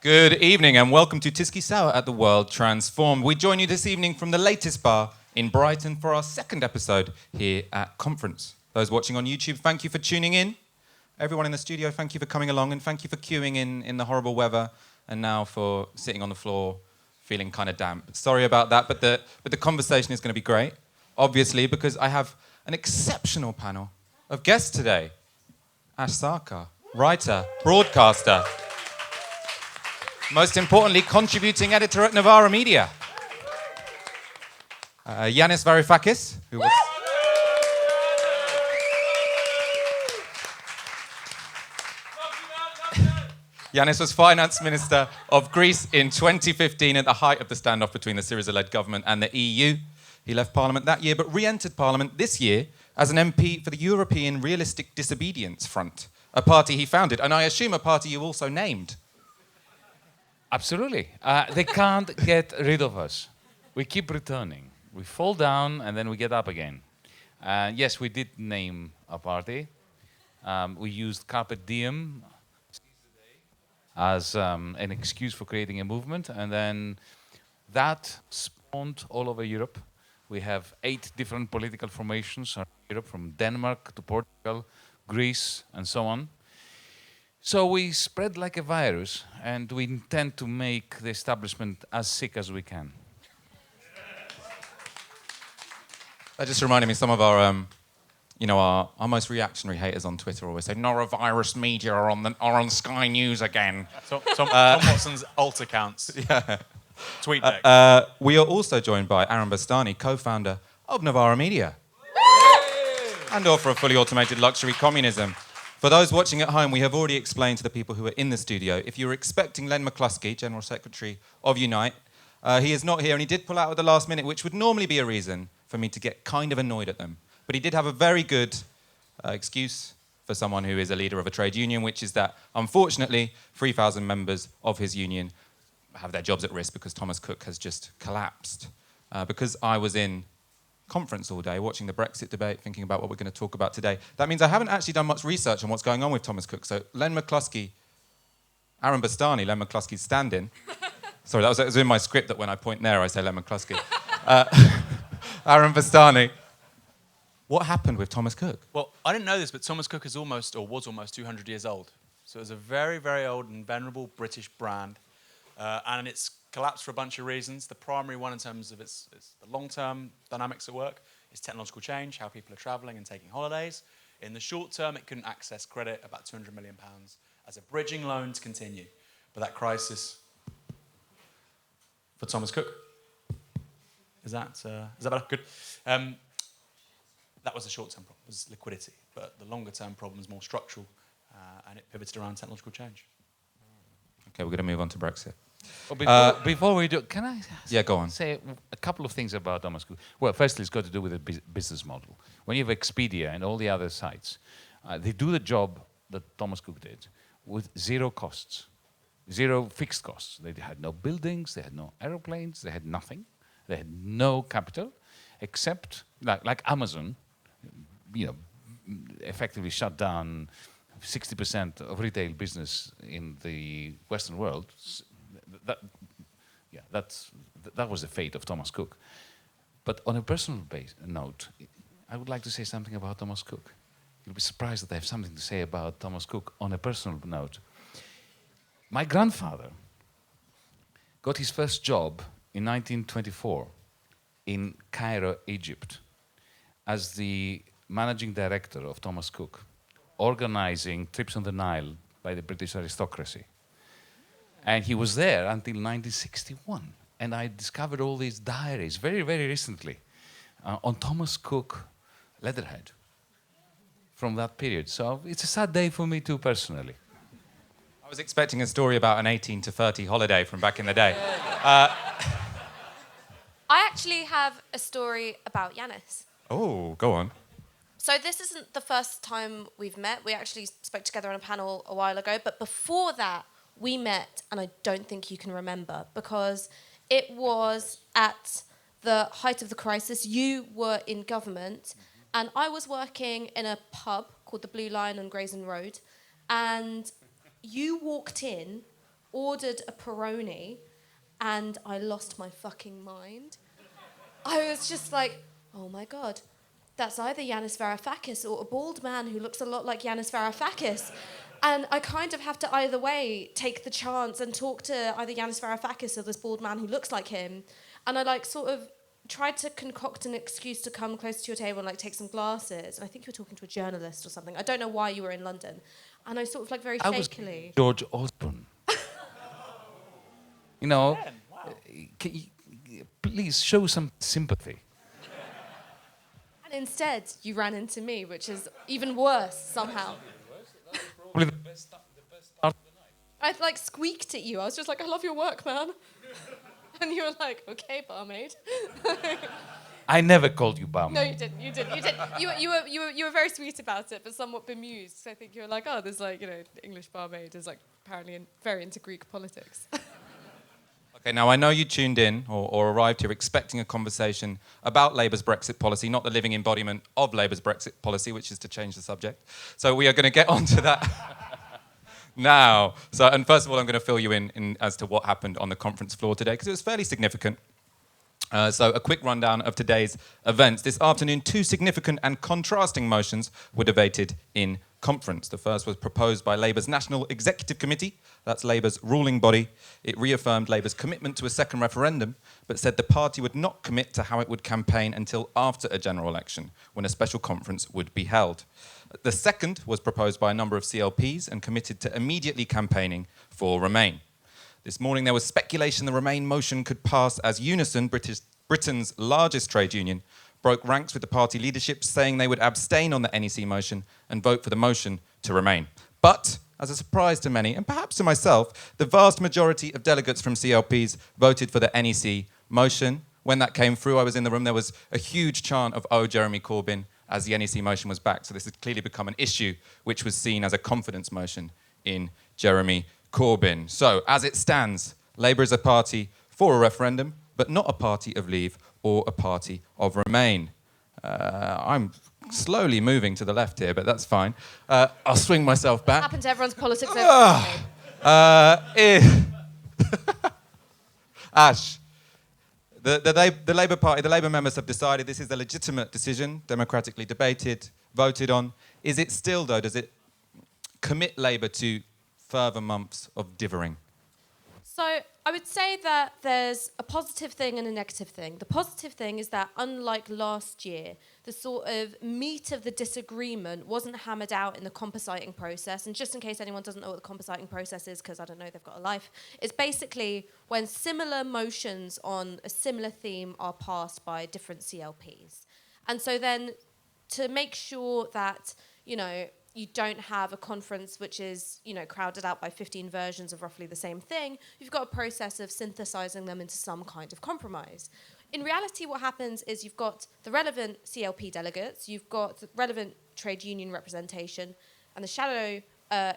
Good evening and welcome to Tysky Sour at the World Transformed. We join you this evening from the latest bar in Brighton for our second episode here at Conference. Those watching on YouTube, thank you for tuning in. Everyone in the studio, thank you for coming along and thank you for queuing in the horrible weather and now for sitting on the floor feeling kind of damp. Sorry about that, but the conversation is going to be great, obviously, because I have an exceptional panel of guests today. Ash Sarkar, writer, broadcaster, most importantly, contributing editor at Novara Media. Yanis Varoufakis, who was... Yanis was Finance Minister of Greece in 2015 at the height of the standoff between the Syriza-led government and the EU. He left Parliament that year, but re-entered Parliament this year as an MP for the European Realistic Disobedience Front, a party he founded, and I assume a party you also named. Absolutely. They can't get rid of us. We keep returning. We fall down and then we get up again. Yes, we did name a party. We used Carpe Diem as an excuse for creating a movement, and then that spawned all over Europe. We have 8 different political formations around Europe, from Denmark to Portugal, Greece, and so on. So we spread like a virus, and we intend to make the establishment as sick as we can. That just reminded me, some of our, our most reactionary haters on Twitter always say, Norovirus Media are on Sky News again. Tom Watson's alt accounts. Yeah. Tweet deck. We are also joined by Aaron Bastani, co-founder of Novara Media. And author of Fully Automated Luxury Communism. For those watching at home, we have already explained to the people who are in the studio, if you were expecting Len McCluskey, General Secretary of Unite, he is not here, and he did pull out at the last minute, which would normally be a reason for me to get kind of annoyed at them. But he did have a very good excuse for someone who is a leader of a trade union, which is that, unfortunately, 3,000 members of his union have their jobs at risk because Thomas Cook has just collapsed. Because I was in Conference all day, watching the Brexit debate, thinking about what we're going to talk about today. That means I haven't actually done much research on what's going on with Thomas Cook. So Len McCluskey, Aaron Bastani, Len McCluskey's stand-in. Sorry, that was in my script that when I point there, I say Len McCluskey. Aaron Bastani, what happened with Thomas Cook? Well, I didn't know this, but Thomas Cook is was almost 200 years old. So it's a very, very old and venerable British brand. And it's collapsed for a bunch of reasons. The primary one, in terms of its the long-term dynamics at work, is technological change, how people are travelling and taking holidays. In the short term, it couldn't access credit, about £200 million, as a bridging loan to continue. But that crisis for Thomas Cook, is that better? Good. That was the short-term problem, was liquidity. But the longer-term problem is more structural, and it pivoted around technological change. Okay, we're going to move on to Brexit. Well, before we do, can I go on. say a couple of things about Thomas Cook? Well, firstly, it's got to do with the business model. When you have Expedia and all the other sites, they do the job that Thomas Cook did with zero costs, zero fixed costs. They had no buildings, they had no aeroplanes, they had nothing. They had no capital, except, like Amazon, effectively shut down 60% of retail business in the Western world. That was the fate of Thomas Cook. But on a personal note, I would like to say something about Thomas Cook. You'll be surprised that I have something to say about Thomas Cook on a personal note. My grandfather got his first job in 1924 in Cairo, Egypt, as the managing director of Thomas Cook, organizing trips on the Nile by the British aristocracy. And he was there until 1961. And I discovered all these diaries very, very recently on Thomas Cook letterhead from that period. So it's a sad day for me too, personally. I was expecting a story about an 18 to 30 holiday from back in the day. I actually have a story about Yanis. Oh, go on. So this isn't the first time we've met. We actually spoke together on a panel a while ago. But before that, we met, and I don't think you can remember, because it was at the height of the crisis. You were in government, and I was working in a pub called the Blue Lion on Grayson Road, and you walked in ordered a Peroni, and I lost my fucking mind. I was just like, oh my God, that's either Yanis Varoufakis or a bald man who looks a lot like Yanis Varoufakis. And I kind of have to either way take the chance and talk to either Yanis Varoufakis or this bald man who looks like him. And I like sort of tried to concoct an excuse to come closer to your table and like take some glasses. And I think you were talking to a journalist or something. I don't know why you were in London. And I sort of like very shakily. George Osborne. You know, Ben, wow. can you please show some sympathy. And instead, you ran into me, which is even worse somehow. Probably the best start of the night. I like squeaked at you. I was just like, I love your work, man. And you were like, okay, barmaid. I never called you barmaid. No, you didn't. You didn't. You did. You were very sweet about it, but somewhat bemused. So I think you were like, oh, there's like, you know, English barmaid is like apparently very into Greek politics. Okay, now I know you tuned in or arrived here expecting a conversation about Labour's Brexit policy, not the living embodiment of Labour's Brexit policy, which is to change the subject. So we are going to get onto that now. So, and first of all, I'm going to fill you in as to what happened on the conference floor today, because it was fairly significant. So a quick rundown of today's events. This afternoon, two significant and contrasting motions were debated in conference. The first was proposed by Labour's National Executive Committee, that's Labour's ruling body. It reaffirmed Labour's commitment to a second referendum, but said the party would not commit to how it would campaign until after a general election, when a special conference would be held. The second was proposed by a number of CLPs and committed to immediately campaigning for Remain. This morning there was speculation the Remain motion could pass as Unison, Britain's largest trade union, broke ranks with the party leadership, saying they would abstain on the NEC motion and vote for the motion to Remain. But, as a surprise to many, and perhaps to myself, the vast majority of delegates from CLPs voted for the NEC motion. When that came through, I was in the room, there was a huge chant of "Oh, Jeremy Corbyn," as the NEC motion was back. So this had clearly become an issue which was seen as a confidence motion in Jeremy Corbyn. So, as it stands, Labour is a party for a referendum, but not a party of Leave or a party of Remain. I'm slowly moving to the left here, but that's fine. I'll swing myself back. Happened to everyone's politics over Ash, the Labour Party, the Labour members have decided this is a legitimate decision, democratically debated, voted on. Is it still, though, does it commit Labour to further months of divering? So I would say that there's a positive thing and a negative thing. The positive thing is that unlike last year, the sort of meat of the disagreement wasn't hammered out in the compositing process. And just in case anyone doesn't know what the compositing process is, because I don't know, they've got a life, it's basically when similar motions on a similar theme are passed by different CLPs. And so then to make sure that, you know, you don't have a conference which is, you know, crowded out by 15 versions of roughly the same thing, you've got a process of synthesizing them into some kind of compromise. In reality, what happens is you've got the relevant CLP delegates, you've got the relevant trade union representation, and the shadow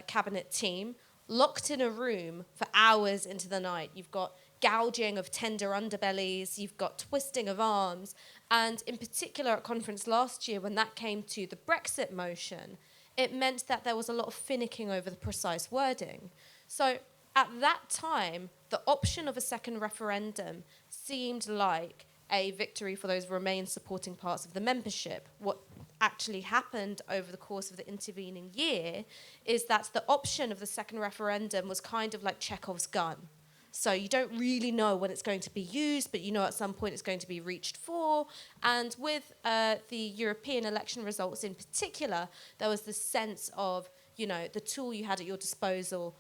cabinet team locked in a room for hours into the night. You've got gouging of tender underbellies, you've got twisting of arms, and in particular at conference last year when that came to the Brexit motion, it meant that there was a lot of finicking over the precise wording. So at that time, the option of a second referendum seemed like a victory for those Remain supporting parts of the membership. What actually happened over the course of the intervening year is that the option of the second referendum was kind of like Chekhov's gun. So you don't really know when it's going to be used, but you know at some point it's going to be reached for. And with the European election results in particular, there was this sense of, you know, the tool you had at your disposal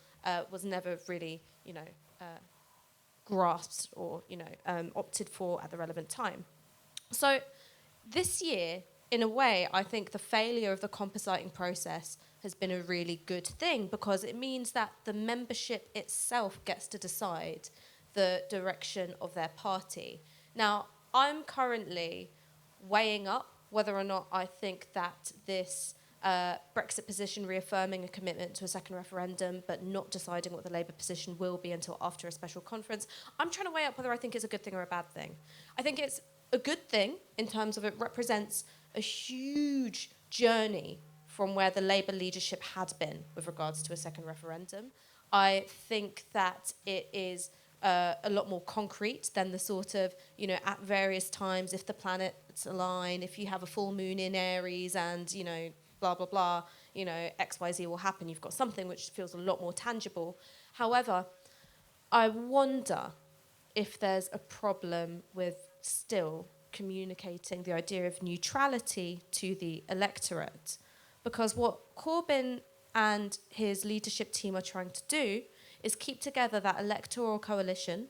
was never really, you know, grasped or, you know, opted for at the relevant time. So this year, in a way, I think the failure of the compositing process has been a really good thing because it means that the membership itself gets to decide the direction of their party. Now, I'm currently weighing up whether or not I think that this Brexit position reaffirming a commitment to a second referendum but not deciding what the Labour position will be until after a special conference, I'm trying to weigh up whether I think it's a good thing or a bad thing. I think it's a good thing in terms of it represents a huge journey from where the Labour leadership had been with regards to a second referendum. I think that it is a lot more concrete than the sort of, at various times, if the planets align, if you have a full moon in Aries and, blah, blah, blah, XYZ will happen. You've got something which feels a lot more tangible. However, I wonder if there's a problem with still communicating the idea of neutrality to the electorate. Because what Corbyn and his leadership team are trying to do is keep together that electoral coalition,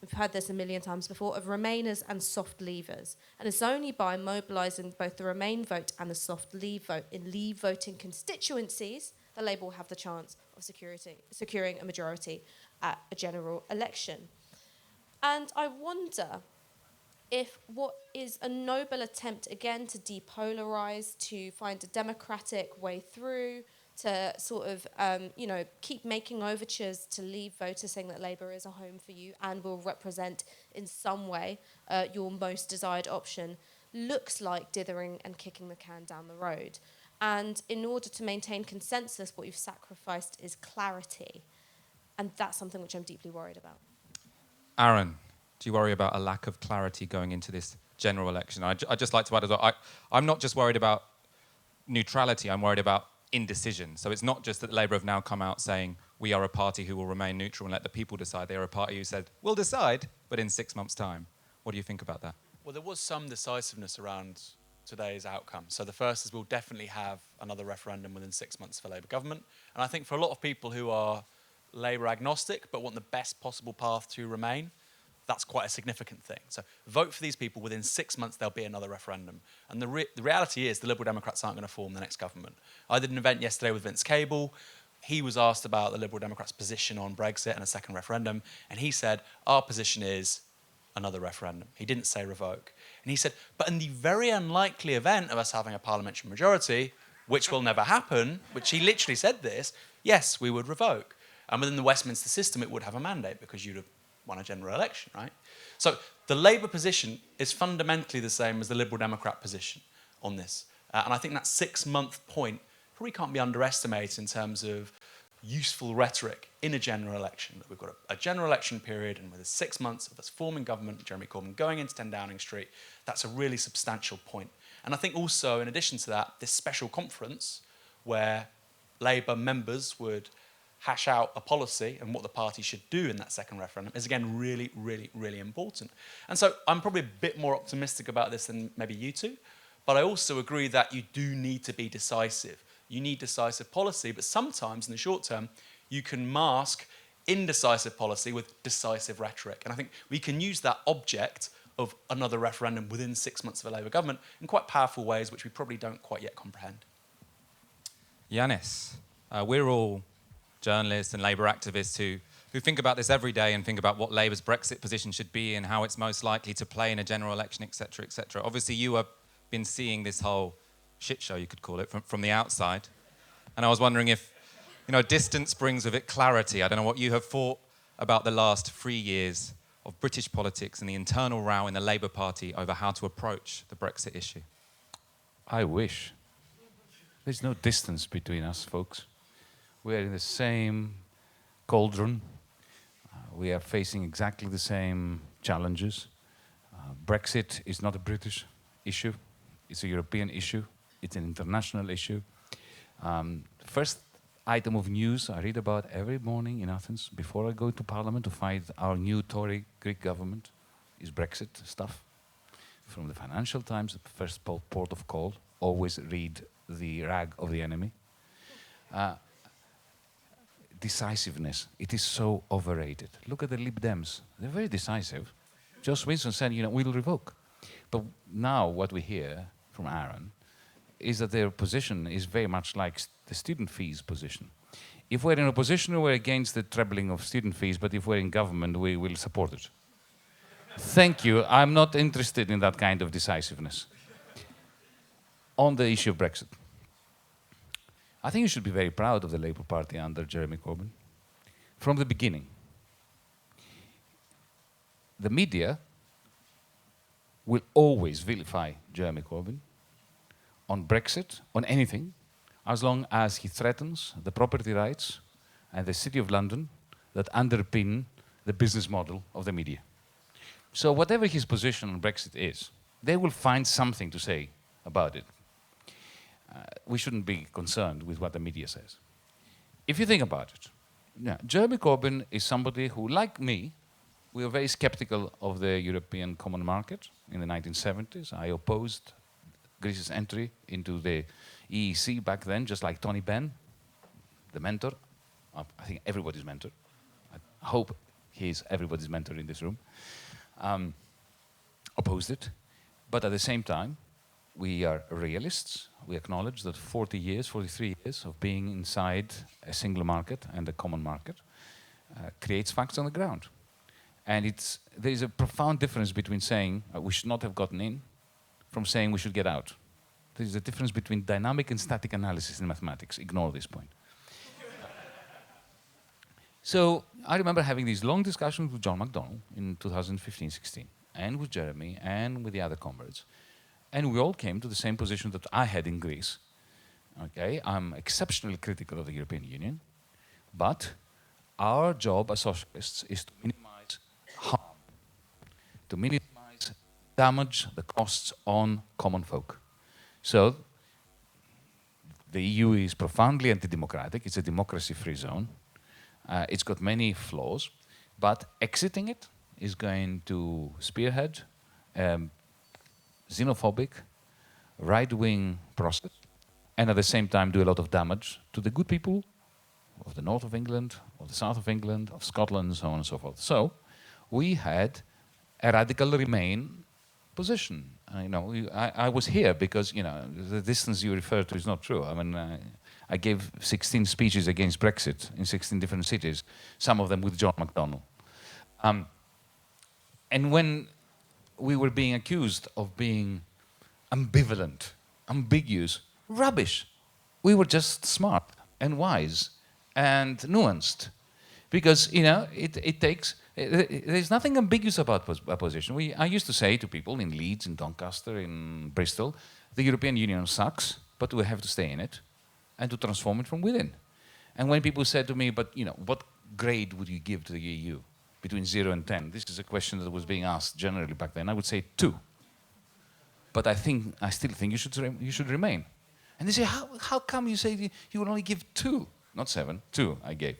we've heard this a million times before, of Remainers and soft leavers. And it's only by mobilising both the Remain vote and the soft leave vote in leave voting constituencies that Labour will have the chance of securing a majority at a general election. And I wonder if what is a noble attempt, again, to depolarise, to find a democratic way through, to sort of, keep making overtures to leave voters saying that Labour is a home for you and will represent in some way your most desired option, looks like dithering and kicking the can down the road. And in order to maintain consensus, what you've sacrificed is clarity. And that's something which I'm deeply worried about. Aaron, do you worry about a lack of clarity going into this general election? I'd just like to add as well, I'm not just worried about neutrality, I'm worried about indecision. So it's not just that Labour have now come out saying, we are a party who will remain neutral and let the people decide. They are a party who said, we'll decide, but in 6 months' time. What do you think about that? Well, there was some decisiveness around today's outcome. So the first is we'll definitely have another referendum within 6 months for Labour government. And I think for a lot of people who are Labour agnostic but want the best possible path to remain, that's quite a significant thing. So vote for these people. Within 6 months, there'll be another referendum. And the reality is the Liberal Democrats aren't going to form the next government. I did an event yesterday with Vince Cable. He was asked about the Liberal Democrats' position on Brexit and a second referendum. And he said, our position is another referendum. He didn't say revoke. And he said, but in the very unlikely event of us having a parliamentary majority, which will never happen, which he literally said this, yes, we would revoke. And within the Westminster system, it would have a mandate because you'd have won a general election, right? So the Labour position is fundamentally the same as the Liberal Democrat position on this. And I think that 6 month point probably can't be underestimated in terms of useful rhetoric in a general election. That we've got a general election period, and within 6 months of us forming government, Jeremy Corbyn going into 10 Downing Street, that's a really substantial point. And I think also, in addition to that, this special conference where Labour members would hash out a policy and what the party should do in that second referendum is, again, really, really, really important. And so I'm probably a bit more optimistic about this than maybe you two, but I also agree that you do need to be decisive. You need decisive policy, but sometimes in the short term, you can mask indecisive policy with decisive rhetoric. And I think we can use that object of another referendum within 6 months of a Labour government in quite powerful ways, which we probably don't quite yet comprehend. Yanis, we're all journalists and Labour activists who think about this every day and think about what Labour's Brexit position should be and how it's most likely to play in a general election, etc., etc. Obviously, you have been seeing this whole shit show, you could call it, from the outside. And I was wondering if, distance brings with it clarity. I don't know what you have thought about the last 3 years of British politics and the internal row in the Labour Party over how to approach the Brexit issue. I wish. There's no distance between us, folks. We are in the same cauldron. We are facing exactly the same challenges. Brexit is not a British issue. It's a European issue. It's an international issue. First item of news I read about every morning in Athens before I go to Parliament to fight our new Tory Greek government is Brexit stuff. From the Financial Times, the first port of call, always read the rag of the enemy. Decisiveness, it is so overrated. Look at the Lib Dems, they're very decisive. Josh Winston said, we'll revoke. But now what we hear from Aaron is that their position is very much like the student fees position. If we're in opposition, we're against the trebling of student fees, but if we're in government, we will support it. Thank you, I'm not interested in that kind of decisiveness. On the issue of Brexit, I think you should be very proud of the Labour Party under Jeremy Corbyn. From the beginning, the media will always vilify Jeremy Corbyn on Brexit, on anything, as long as he threatens the property rights and the City of London that underpin the business model of the media. So whatever his position on Brexit is, they will find something to say about it. We shouldn't be concerned with what the media says. If you think about it, Jeremy Corbyn is somebody who, like me, we were very skeptical of the European common market in the 1970s. I opposed Greece's entry into the EEC back then, just like Tony Benn, the mentor. I think everybody's mentor. I hope he's everybody's mentor in this room. Opposed it. But at the same time, we are realists. We acknowledge that 40 years, 43 years of being inside a single market and a common market creates facts on the ground. And there is a profound difference between saying we should not have gotten in from saying we should get out. There is a difference between dynamic and static analysis in mathematics. Ignore this point. So I remember having these long discussions with John McDonnell in 2015-16, and with Jeremy, and with the other comrades. And we all came to the same position that I had in Greece. Okay, I'm exceptionally critical of the European Union, but our job as socialists is to minimize harm, to minimize damage, the costs on common folk. So the EU is profoundly anti-democratic. It's a democracy-free zone. It's got many flaws, but exiting it is going to spearhead xenophobic, right-wing process, and at the same time do a lot of damage to the good people of the north of England, of the south of England, of Scotland, and so on and so forth. So we had a radical Remain position. I was here because the distance you refer to is not true. I mean, I gave 16 speeches against Brexit in 16 different cities, some of them with John McDonnell. And when we were being accused of being ambivalent, ambiguous, rubbish, we were just smart and wise and nuanced. Because, there's nothing ambiguous about a position. I used to say to people in Leeds, in Doncaster, in Bristol, the European Union sucks, but we have to stay in it and to transform it from within. And when people said to me, but what grade would you give to the EU between 0 and 10? This is a question that was being asked generally back then. I would say 2. But I still think you should remain. And they say, how come you say you will only give 2? Not 7, 2 I gave.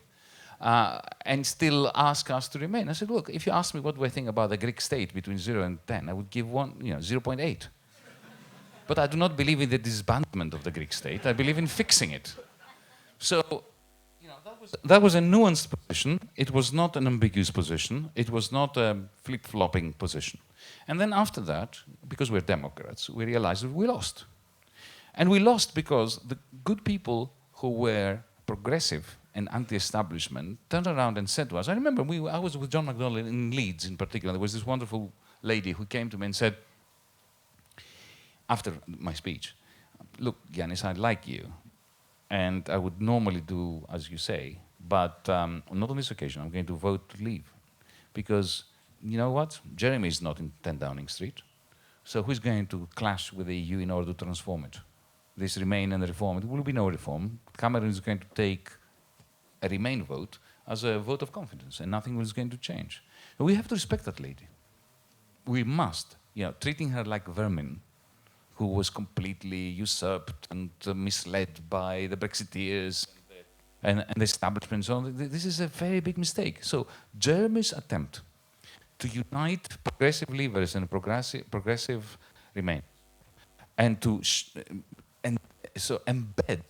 And still ask us to remain. I said, look, if you ask me what do I think about the Greek state between 0 and 10, I would give 0.8. But I do not believe in the disbandment of the Greek state. I believe in fixing it. So, that was a nuanced position. It was not an ambiguous position. It was not a flip-flopping position. And then after that, because we're Democrats, we realized that we lost. And we lost because the good people who were progressive and anti-establishment turned around and said to us, I remember I was with John McDonnell in Leeds in particular. There was this wonderful lady who came to me and said, after my speech, look, Yanis, I like you, and I would normally do as you say, but not on this occasion. I'm going to vote to leave. Because, you know what? Jeremy is not in 10 Downing Street, so who's going to clash with the EU in order to transform it? This Remain and reform, it will be no reform. Cameron is going to take a Remain vote as a vote of confidence, and nothing is going to change. And we have to respect that lady. We must. Treating her like vermin, who was completely usurped and misled by the Brexiteers and the establishment. So this is a very big mistake. So Jeremy's attempt to unite progressive Leavers and progressive Remain, and to embed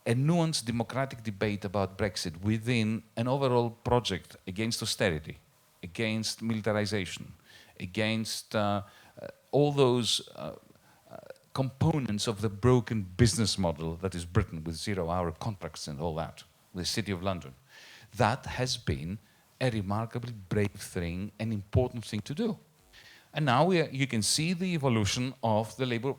a nuanced democratic debate about Brexit within an overall project against austerity, against militarization, against all those components of the broken business model that is Britain with 0-hour contracts and all that, with the City of London. That has been a remarkably brave thing, an important thing to do. And now you can see the evolution of the Labour.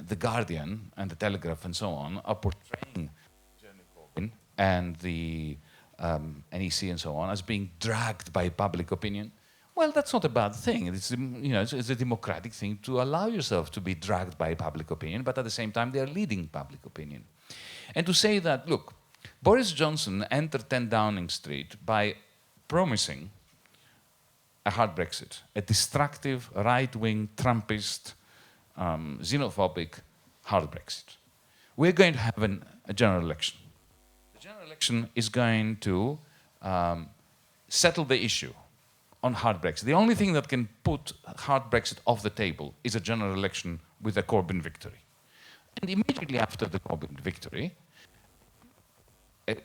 The Guardian and the Telegraph and so on are portraying Jeremy Corbyn and the NEC and so on as being dragged by public opinion. Well, that's not a bad thing. It's a democratic thing to allow yourself to be dragged by public opinion, but at the same time, they are leading public opinion. And to say that, look, Boris Johnson entered 10 Downing Street by promising a hard Brexit, a destructive, right-wing, Trumpist, xenophobic hard Brexit. We're going to have a general election. The general election is going to settle the issue on hard Brexit. The only thing that can put hard Brexit off the table is a general election with a Corbyn victory. And immediately after the Corbyn victory, a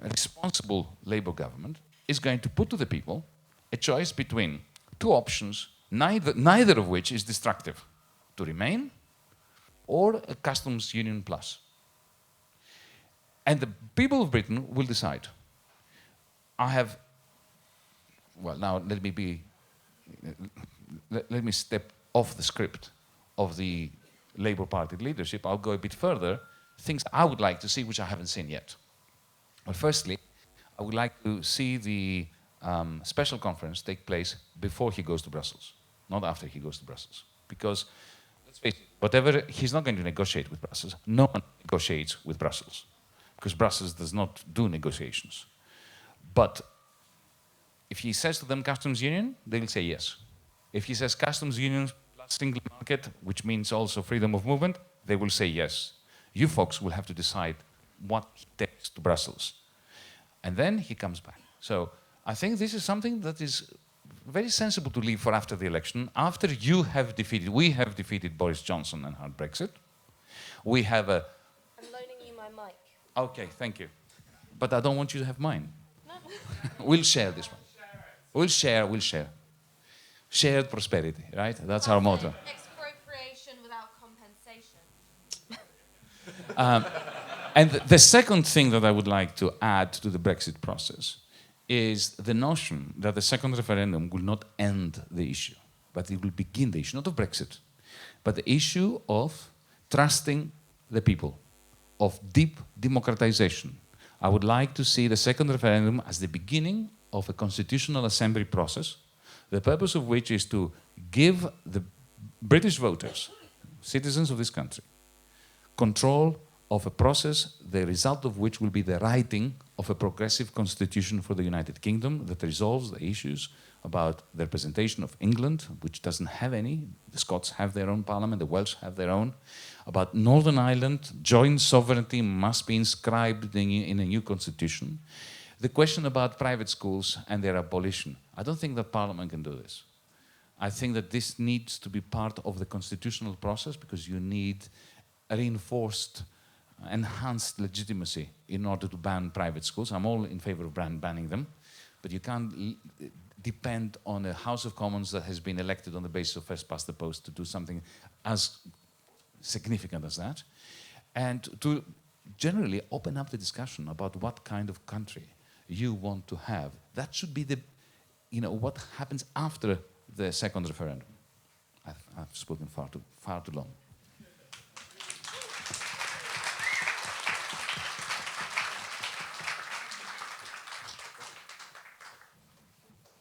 responsible Labour government is going to put to the people a choice between two options, neither of which is destructive: to remain or a customs union plus. And the people of Britain will decide. Now let me step off the script of the Labour Party leadership. I'll go a bit further. Things I would like to see, which I haven't seen yet. Well, firstly, I would like to see the special conference take place before he goes to Brussels, not after he goes to Brussels. Because, let's face it, he's not going to negotiate with Brussels. No one negotiates with Brussels, because Brussels does not do negotiations. But if he says to them customs union, they will say yes. If he says customs union plus single market, which means also freedom of movement, they will say yes. You folks will have to decide what he takes to Brussels. And then he comes back. So I think this is something that is very sensible to leave for after the election, after we have defeated Boris Johnson and hard Brexit. We have a... I'm loaning you my mic. Okay, thank you. But I don't want you to have mine. No. We'll share this one. We'll share. Shared prosperity, right? That's our motto. Expropriation without compensation. And the second thing that I would like to add to the Brexit process is the notion that the second referendum will not end the issue, but it will begin the issue, not of Brexit, but the issue of trusting the people, of deep democratization. I would like to see the second referendum as the beginning of a constitutional assembly process, the purpose of which is to give the British voters, citizens of this country, control of a process, the result of which will be the writing of a progressive constitution for the United Kingdom that resolves the issues about the representation of England, which doesn't have any. The Scots have their own parliament, the Welsh have their own. About Northern Ireland, joint sovereignty must be inscribed in a new constitution. The question about private schools and their abolition, I don't think that Parliament can do this. I think that this needs to be part of the constitutional process, because you need a reinforced, enhanced legitimacy in order to ban private schools. I'm all in favor of banning them, but you can't depend on a House of Commons that has been elected on the basis of first past the post to do something as significant as that, and to generally open up the discussion about what kind of country you want to have. That should be what happens after the second referendum. I've spoken far too long.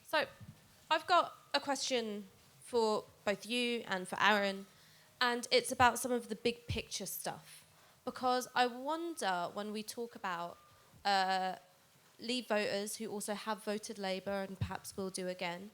So, I've got a question for both you and for Aaron, and it's about some of the big picture stuff. Because I wonder, when we talk about Leave voters who also have voted Labour and perhaps will do again,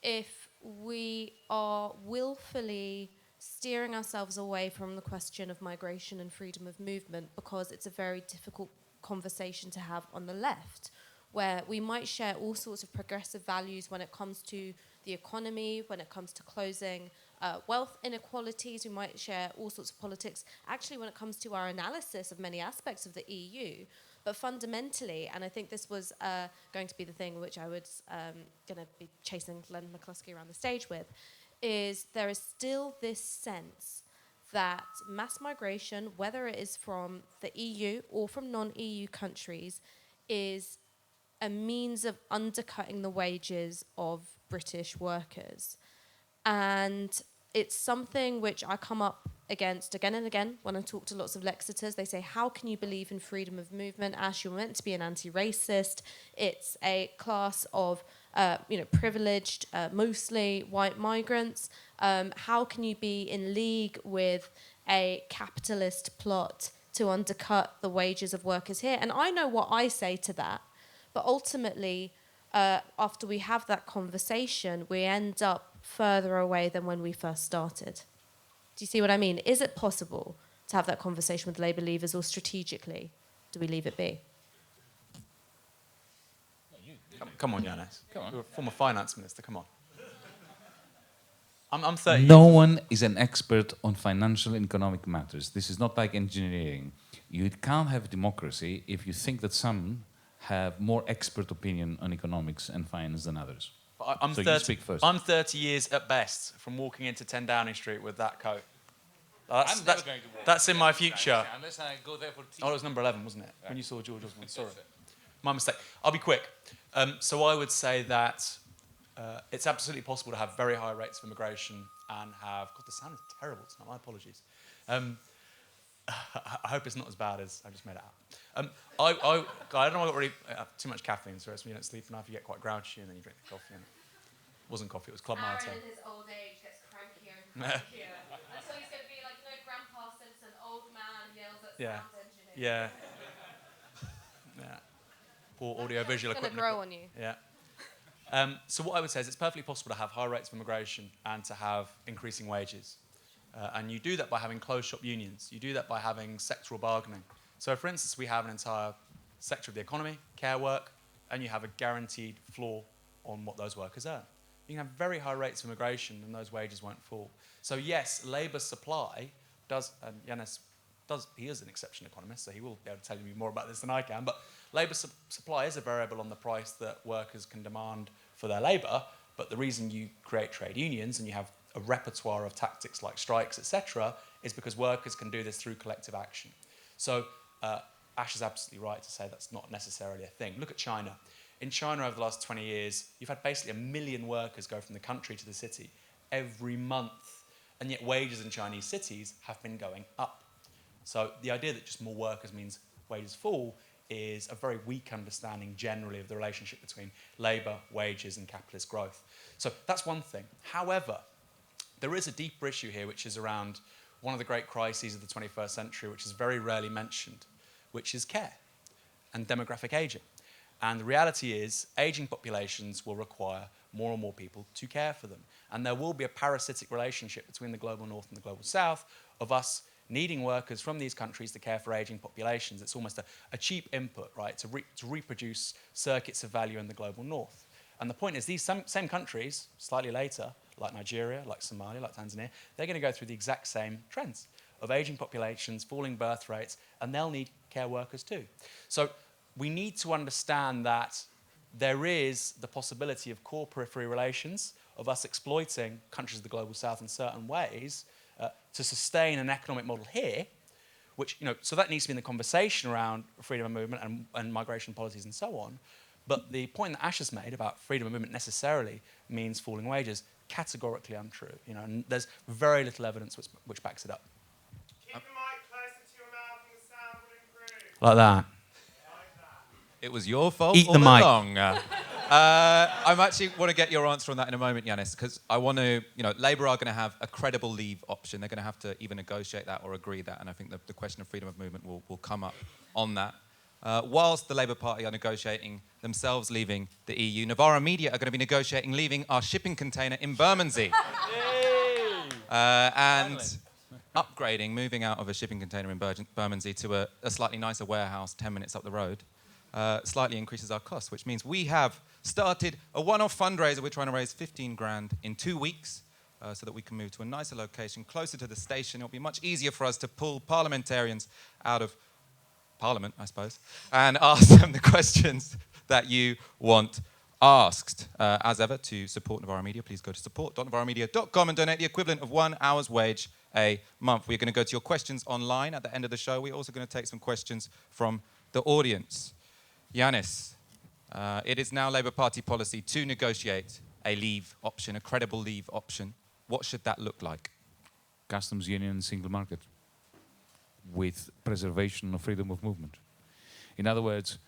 if we are willfully steering ourselves away from the question of migration and freedom of movement, because it's a very difficult conversation to have on the left, where we might share all sorts of progressive values when it comes to the economy, when it comes to closing wealth inequalities, we might share all sorts of politics, actually when it comes to our analysis of many aspects of the EU. But fundamentally, and I think this was going to be the thing which I was going to be chasing Len McCluskey around the stage with, is there is still this sense that mass migration, whether it is from the EU or from non-EU countries, is a means of undercutting the wages of British workers. And it's something which I come up against again and again when I talk to lots of Lexiters. They say, how can you believe in freedom of movement? Ash, you're meant to be an anti-racist. It's a class of privileged, mostly white migrants. How can you be in league with a capitalist plot to undercut the wages of workers here. And I know what I say to that, but ultimately, after we have that conversation, we end up further away than when we first started. Do you see what I mean? Is it possible to have that conversation with Labour leavers, or strategically, do we leave it be? Come on, Yanis. Come on. You're a former finance minister. Come on. I'm 30 No years one is an expert on financial and economic matters. This is not like engineering. You can't have democracy if you think that some have more expert opinion on economics and finance than others. I'm So 30, you speak first. I'm 30 years at best from walking into 10 Downing Street with that coat. That's, that's in my future. Unless I go there for tea. Oh, it was number 11, wasn't it? When you saw George Osborne. Sorry. My mistake. I'll be quick. So I would say that it's absolutely possible to have very high rates of immigration and have... God, the sound is terrible tonight. My apologies. I hope it's not as bad as I just made it out. I don't know if I got really too much caffeine, so you don't sleep enough, you get quite grouchy, and then you drink the coffee. And it wasn't coffee, it was Club Marathon. Aaron in his old age gets crankier and crankier. Until he's going to be like, Grandpa Simpson, old man yells at sound engineer. Yeah. Poor audio-visual It's going to equipment. grow on you. Yeah. So what I would say is it's perfectly possible to have high rates of immigration and to have increasing wages. And you do that by having closed shop unions. You do that by having sectoral bargaining. So for instance, we have an entire sector of the economy, care work, and you have a guaranteed floor on what those workers earn. You can have very high rates of immigration and those wages won't fall. So yes, labour supply does, and Yanis does, he is an exception economist, so he will be able to tell you more about this than I can, but labour supply is a variable on the price that workers can demand for their labour, but the reason you create trade unions and you have a repertoire of tactics like strikes, etc., is because workers can do this through collective action. So Ash is absolutely right to say that's not necessarily a thing. Look at China. In China over the last 20 years, you've had basically 1 million workers go from the country to the city every month, and yet wages in Chinese cities have been going up. So the idea that just more workers means wages fall is a very weak understanding generally of the relationship between labour, wages and capitalist growth. So that's one thing. However, there is a deeper issue here which is around one of the great crises of the 21st century, which is very rarely mentioned, which is care and demographic ageing. And the reality is ageing populations will require more and more people to care for them. And there will be a parasitic relationship between the global north and the global south of us needing workers from these countries to care for ageing populations. It's almost a cheap input, right, to reproduce circuits of value in the global north. And the point is these same countries, slightly later, like Nigeria, like Somalia, like Tanzania, they're going to go through the exact same trends of ageing populations, falling birth rates, and they'll need care workers too. So we need to understand that there is the possibility of core periphery relations, of us exploiting countries of the global south in certain ways to sustain an economic model here, which, so that needs to be in the conversation around freedom of movement and migration policies and so on. But the point that Ash has made about freedom of movement necessarily means falling wages, categorically untrue. And there's very little evidence which backs it up. Keep the mic closer to your mouth and the sound will improve. Like that. It was your fault Eat all the mic. along. I actually want to get your answer on that in a moment, Yanis, because I want to, Labour are going to have a credible leave option. They're going to have to either negotiate that or agree that, and I think the question of freedom of movement will come up on that. Whilst the Labour Party are negotiating themselves leaving the EU, Novara Media are going to be negotiating leaving our shipping container in Bermondsey. And upgrading, moving out of a shipping container in Bermondsey to a slightly nicer warehouse 10 minutes up the road, slightly increases our costs, which means we have started a one-off fundraiser. We're trying to raise 15 grand in 2 weeks so that we can move to a nicer location, closer to the station. It'll be much easier for us to pull parliamentarians out of Parliament, I suppose, and ask them the questions that you want asked. As ever, to support Novara Media, please go to support.novaramedia.com and donate the equivalent of 1 hour's wage a month. We're going to go to your questions online at the end of the show. We're also going to take some questions from the audience. Yanis, it is now Labour Party policy to negotiate a leave option, a credible leave option. What should that look like? Customs union and single market with preservation of freedom of movement. In other words,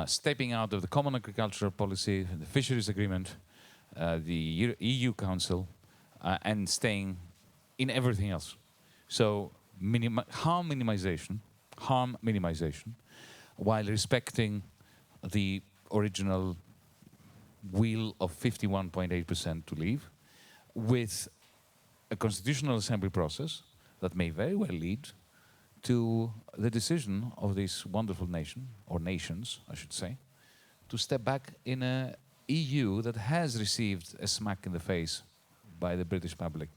stepping out of the common agricultural policy, the fisheries agreement, the EU Council, and staying in everything else. So harm minimization, harm minimization, while respecting the original will of 51.8% to leave, with a constitutional assembly process that may very well lead to the decision of this wonderful nation, or nations, I should say, to step back in a EU that has received a smack in the face by the British public.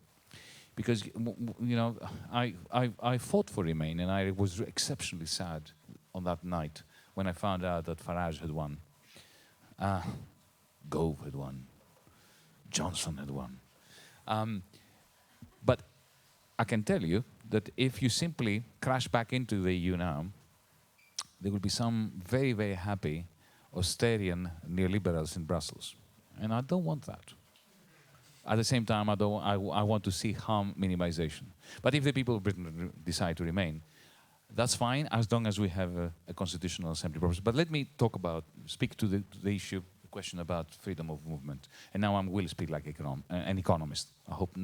Because, you know, I fought for Remain, and I was exceptionally sad on that night when I found out that Farage had won. Gove had won. Johnson had won. But I can tell you that if you simply crash back into the EU now, there will be some very, very happy Austerian neoliberals in Brussels. And I don't want that. At the same time, I want to see harm minimization. But if the people of Britain decide to remain, that's fine, as long as we have a constitutional assembly process. But let me speak to the issue, the question about freedom of movement. And now I will speak like an economist. I hope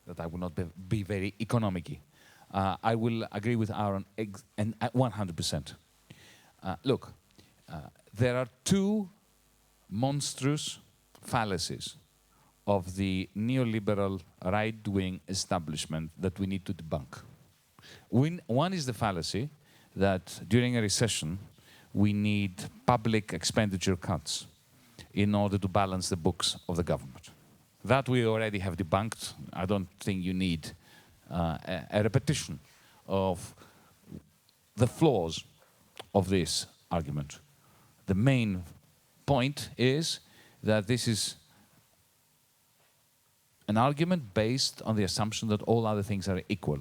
that I will not be very economic-y. I will agree with Aaron and 100%. Look, there are two monstrous fallacies of the neoliberal right-wing establishment that we need to debunk. One is the fallacy that during a recession we need public expenditure cuts in order to balance the books of the government. That we already have debunked. I don't think you need a repetition of the flaws of this argument. The main point is that this is an argument based on the assumption that all other things are equal.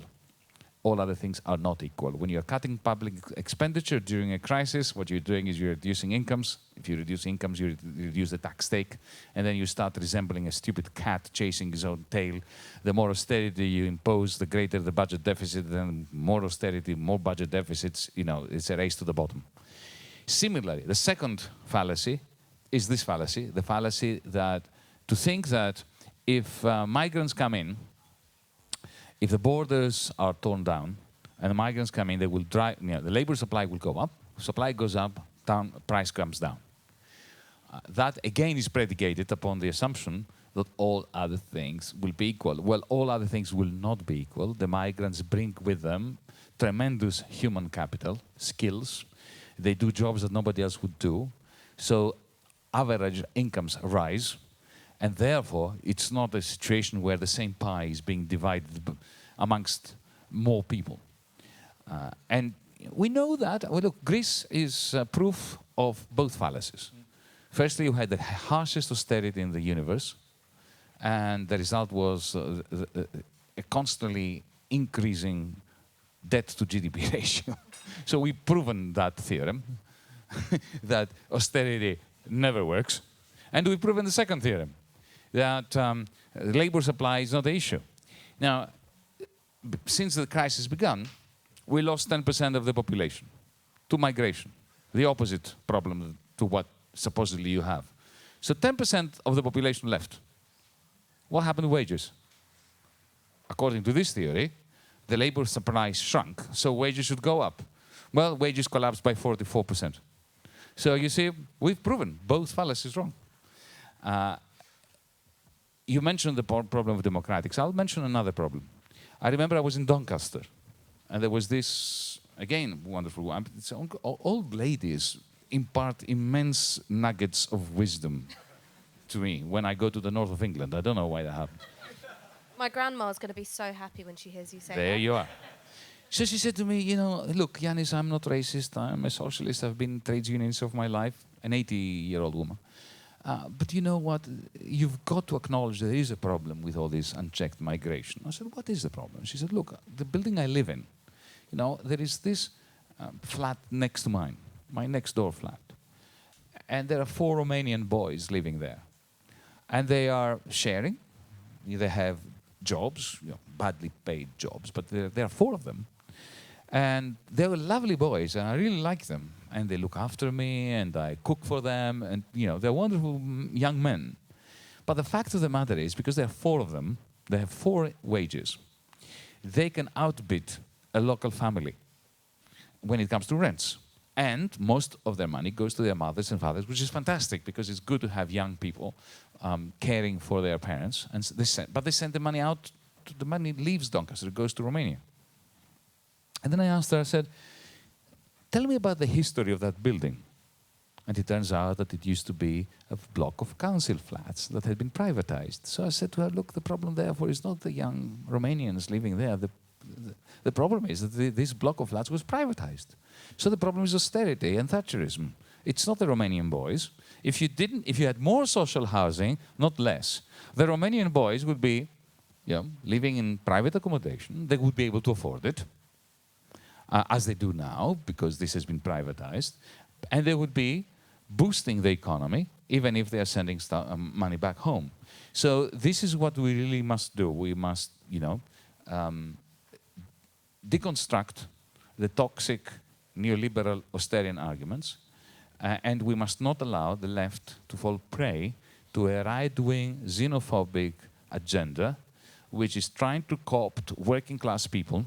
All other things are not equal. When you're cutting public expenditure during a crisis, what you're doing is you're reducing incomes. If you reduce incomes, you reduce the tax take, and then you start resembling a stupid cat chasing his own tail. The more austerity you impose, the greater the budget deficit, and more austerity, more budget deficits, you know, it's a race to the bottom. Similarly, the second fallacy is this fallacy, the fallacy that to think that if migrants come in, if the borders are torn down and the migrants come in, they will drive, you know, the labor supply will go up, supply goes up, price comes down. That again is predicated upon the assumption that all other things will be equal. Well, all other things will not be equal. The migrants bring with them tremendous human capital, skills. They do jobs that nobody else would do. So average incomes rise. And therefore, it's not a situation where the same pie is being divided amongst more people. And we know that. Well, look, Greece is proof of both fallacies. Firstly, you had the harshest austerity in the universe, and the result was a constantly increasing debt to GDP ratio. So we've proven that theorem, that austerity never works. And we've proven the second theorem, that labor supply is not the issue. Now, since the crisis began, we lost 10% of the population to migration, the opposite problem to what supposedly you have. So 10% of the population left. What happened to wages? According to this theory, the labor supply shrunk, so wages should go up. Well, wages collapsed by 44%. So you see, we've proven both fallacies wrong. You mentioned the problem of democratics. I'll mention another problem. I remember I was in Doncaster, and there was this, again, wonderful one. It's old ladies impart immense nuggets of wisdom to me when I go to the north of England. I don't know why that happened. My grandma's going to be so happy when she hears you say that. There you are. So she said to me, you know, look, Yanis, I'm not racist. I'm a socialist. I've been in trade unions of my life, an 80-year-old woman. But you know what? You've got to acknowledge there is a problem with all this unchecked migration. I said, what is the problem? She said, look, the building I live in, you know, there is this flat next to mine, my next door flat. And there are 4 Romanian boys living there. And they are sharing. They have jobs, you know, badly paid jobs, but there are 4 of them. And they were lovely boys, and I really like them. And they look after me, and I cook for them, and you know, they're wonderful young men. But the fact of the matter is, because there are 4 of them, they have 4 wages, they can outbid a local family. when it comes to rents. And most of their money goes to their mothers and fathers, which is fantastic because it's good to have young people caring for their parents. And but they send the money out, the money leaves Doncaster, it goes to Romania. And then I asked her, I said, tell me about the history of that building. And it turns out that it used to be a block of council flats that had been privatized. So I said to her, look, the problem therefore is not the young Romanians living there. The problem is that this block of flats was privatized. So the problem is austerity and Thatcherism. It's not the Romanian boys. If you had more social housing, not less, the Romanian boys would be living in private accommodation. They would be able to afford it, as they do now, because this has been privatized. And they would be boosting the economy, even if they are sending money back home. So this is what we really must do. We must, deconstruct the toxic neoliberal austerian arguments, and we must not allow the left to fall prey to a right-wing xenophobic agenda which is trying to co-opt working class people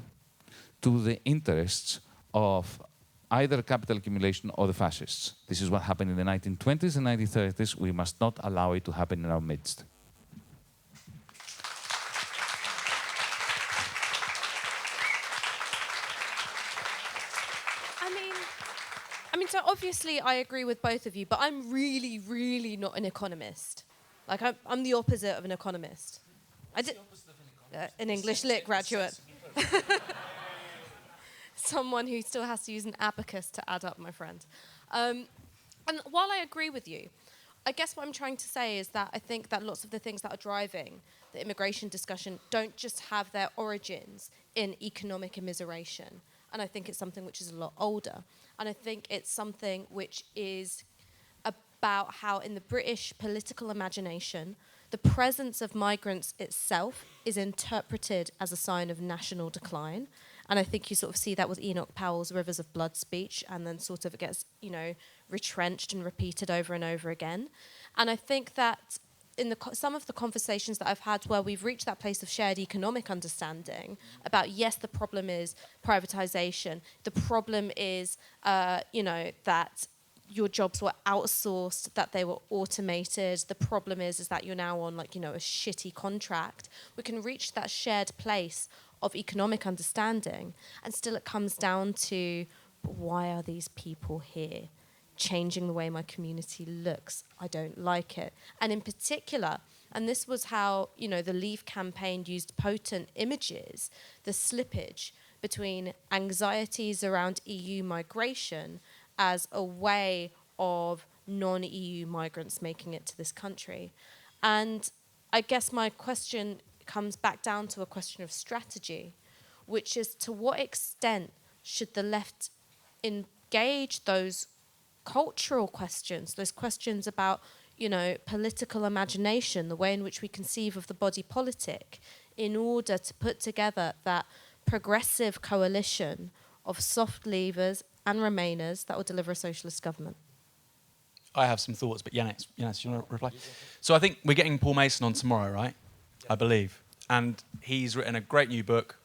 to the interests of either capital accumulation or the fascists. This is what happened in the 1920s and 1930s. We must not allow it to happen in our midst. I mean, so obviously I agree with both of you, but I'm really, really not an economist. Like, I'm the opposite of an economist. An English lit graduate. Someone who still has to use an abacus to add up, my friend. And while I agree with you, I guess what I'm trying to say is that I think that lots of the things that are driving the immigration discussion don't just have their origins in economic immiseration. And I think it's something which is a lot older. And I think it's something which is about how in the British political imagination, the presence of migrants itself is interpreted as a sign of national decline. And I think you sort of see that with Enoch Powell's Rivers of Blood speech, and then sort of it gets, retrenched and repeated over and over again. And I think that in some of the conversations that I've had where we've reached that place of shared economic understanding about, yes, the problem is privatization, the problem is, that your jobs were outsourced, that they were automated, the problem is that you're now on a shitty contract, we can reach that shared place of economic understanding, and still it comes down to, why are these people here? Changing the way my community looks. I don't like it. And in particular, and this was how, the Leave campaign used potent images, the slippage between anxieties around EU migration as a way of non-EU migrants making it to this country. And I guess my question comes back down to a question of strategy, which is, to what extent should the left engage those cultural questions, those questions about, political imagination, the way in which we conceive of the body politic, in order to put together that progressive coalition of soft leavers and remainers that will deliver a socialist government? I have some thoughts, but Yanis, you want to reply? So I think we're getting Paul Mason on tomorrow, right? I believe. And he's written a great new book.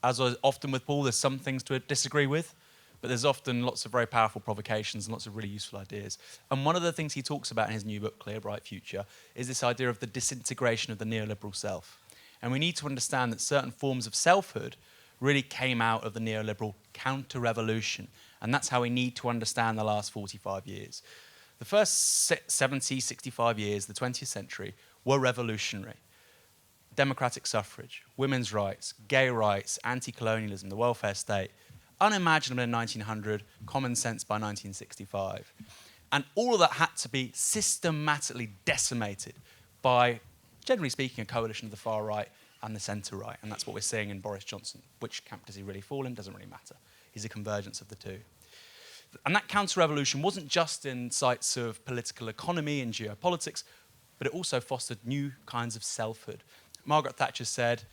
As often with Paul, there's some things to disagree with, but there's often lots of very powerful provocations and lots of really useful ideas. And one of the things he talks about in his new book, Clear Bright Future, is this idea of the disintegration of the neoliberal self. And we need to understand that certain forms of selfhood really came out of the neoliberal counter-revolution. And that's how we need to understand the last 45 years. The first 70, 65 years, the 20th century, were revolutionary. Democratic suffrage, women's rights, gay rights, anti-colonialism, the welfare state, unimaginable in 1900, common sense by 1965. And all of that had to be systematically decimated by, generally speaking, a coalition of the far right and the centre right. And that's what we're seeing in Boris Johnson. Which camp does he really fall in? Doesn't really matter. He's a convergence of the two. And that counter-revolution wasn't just in sites of political economy and geopolitics, but it also fostered new kinds of selfhood. Margaret Thatcher said,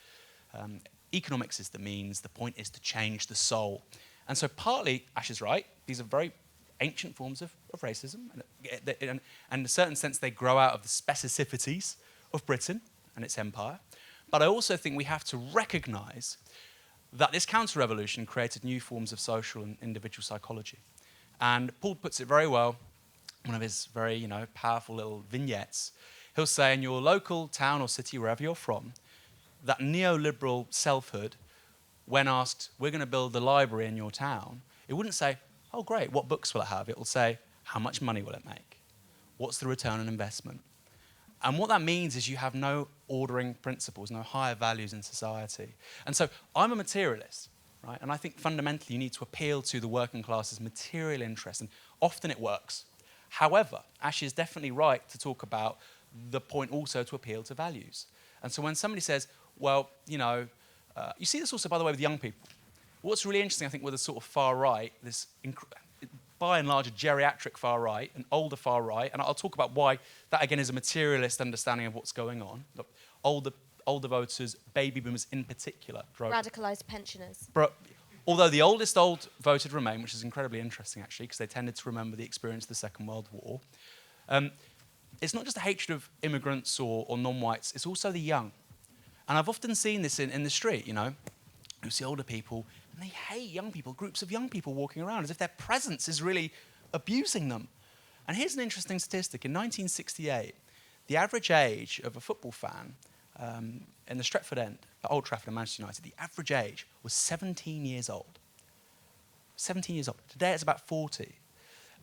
economics is the means, the point is to change the soul. And so partly, Ash is right, these are very ancient forms of racism, and in a certain sense they grow out of the specificities of Britain and its empire. But I also think we have to recognise that this counter-revolution created new forms of social and individual psychology. And Paul puts it very well, one of his very, powerful little vignettes. He'll say, in your local town or city, wherever you're from, that neoliberal selfhood, when asked, we're going to build the library in your town, it wouldn't say, oh, great, what books will it have? It will say, how much money will it make? What's the return on investment? And what that means is you have no ordering principles, no higher values in society. And so I'm a materialist, right? And I think fundamentally you need to appeal to the working class's material interest, and often it works. However, Ash is definitely right to talk about the point also to appeal to values. And so when somebody says, well, you see this also, by the way, with young people. What's really interesting, I think, with the sort of far right, this by and large a geriatric far right, an older far right, and I'll talk about why that again is a materialist understanding of what's going on. Look, older voters, baby boomers in particular. Radicalised pensioners. Although the oldest voted Remain, which is incredibly interesting actually, because they tended to remember the experience of the Second World War. It's not just a hatred of immigrants or non-whites, it's also the young. And I've often seen this in the street, you see older people, and they hate young people, groups of young people walking around, as if their presence is really abusing them. And here's an interesting statistic. In 1968, the average age of a football fan in the Stretford end, at Old Trafford and Manchester United, the average age was 17 years old. 17 years old. Today it's about 40.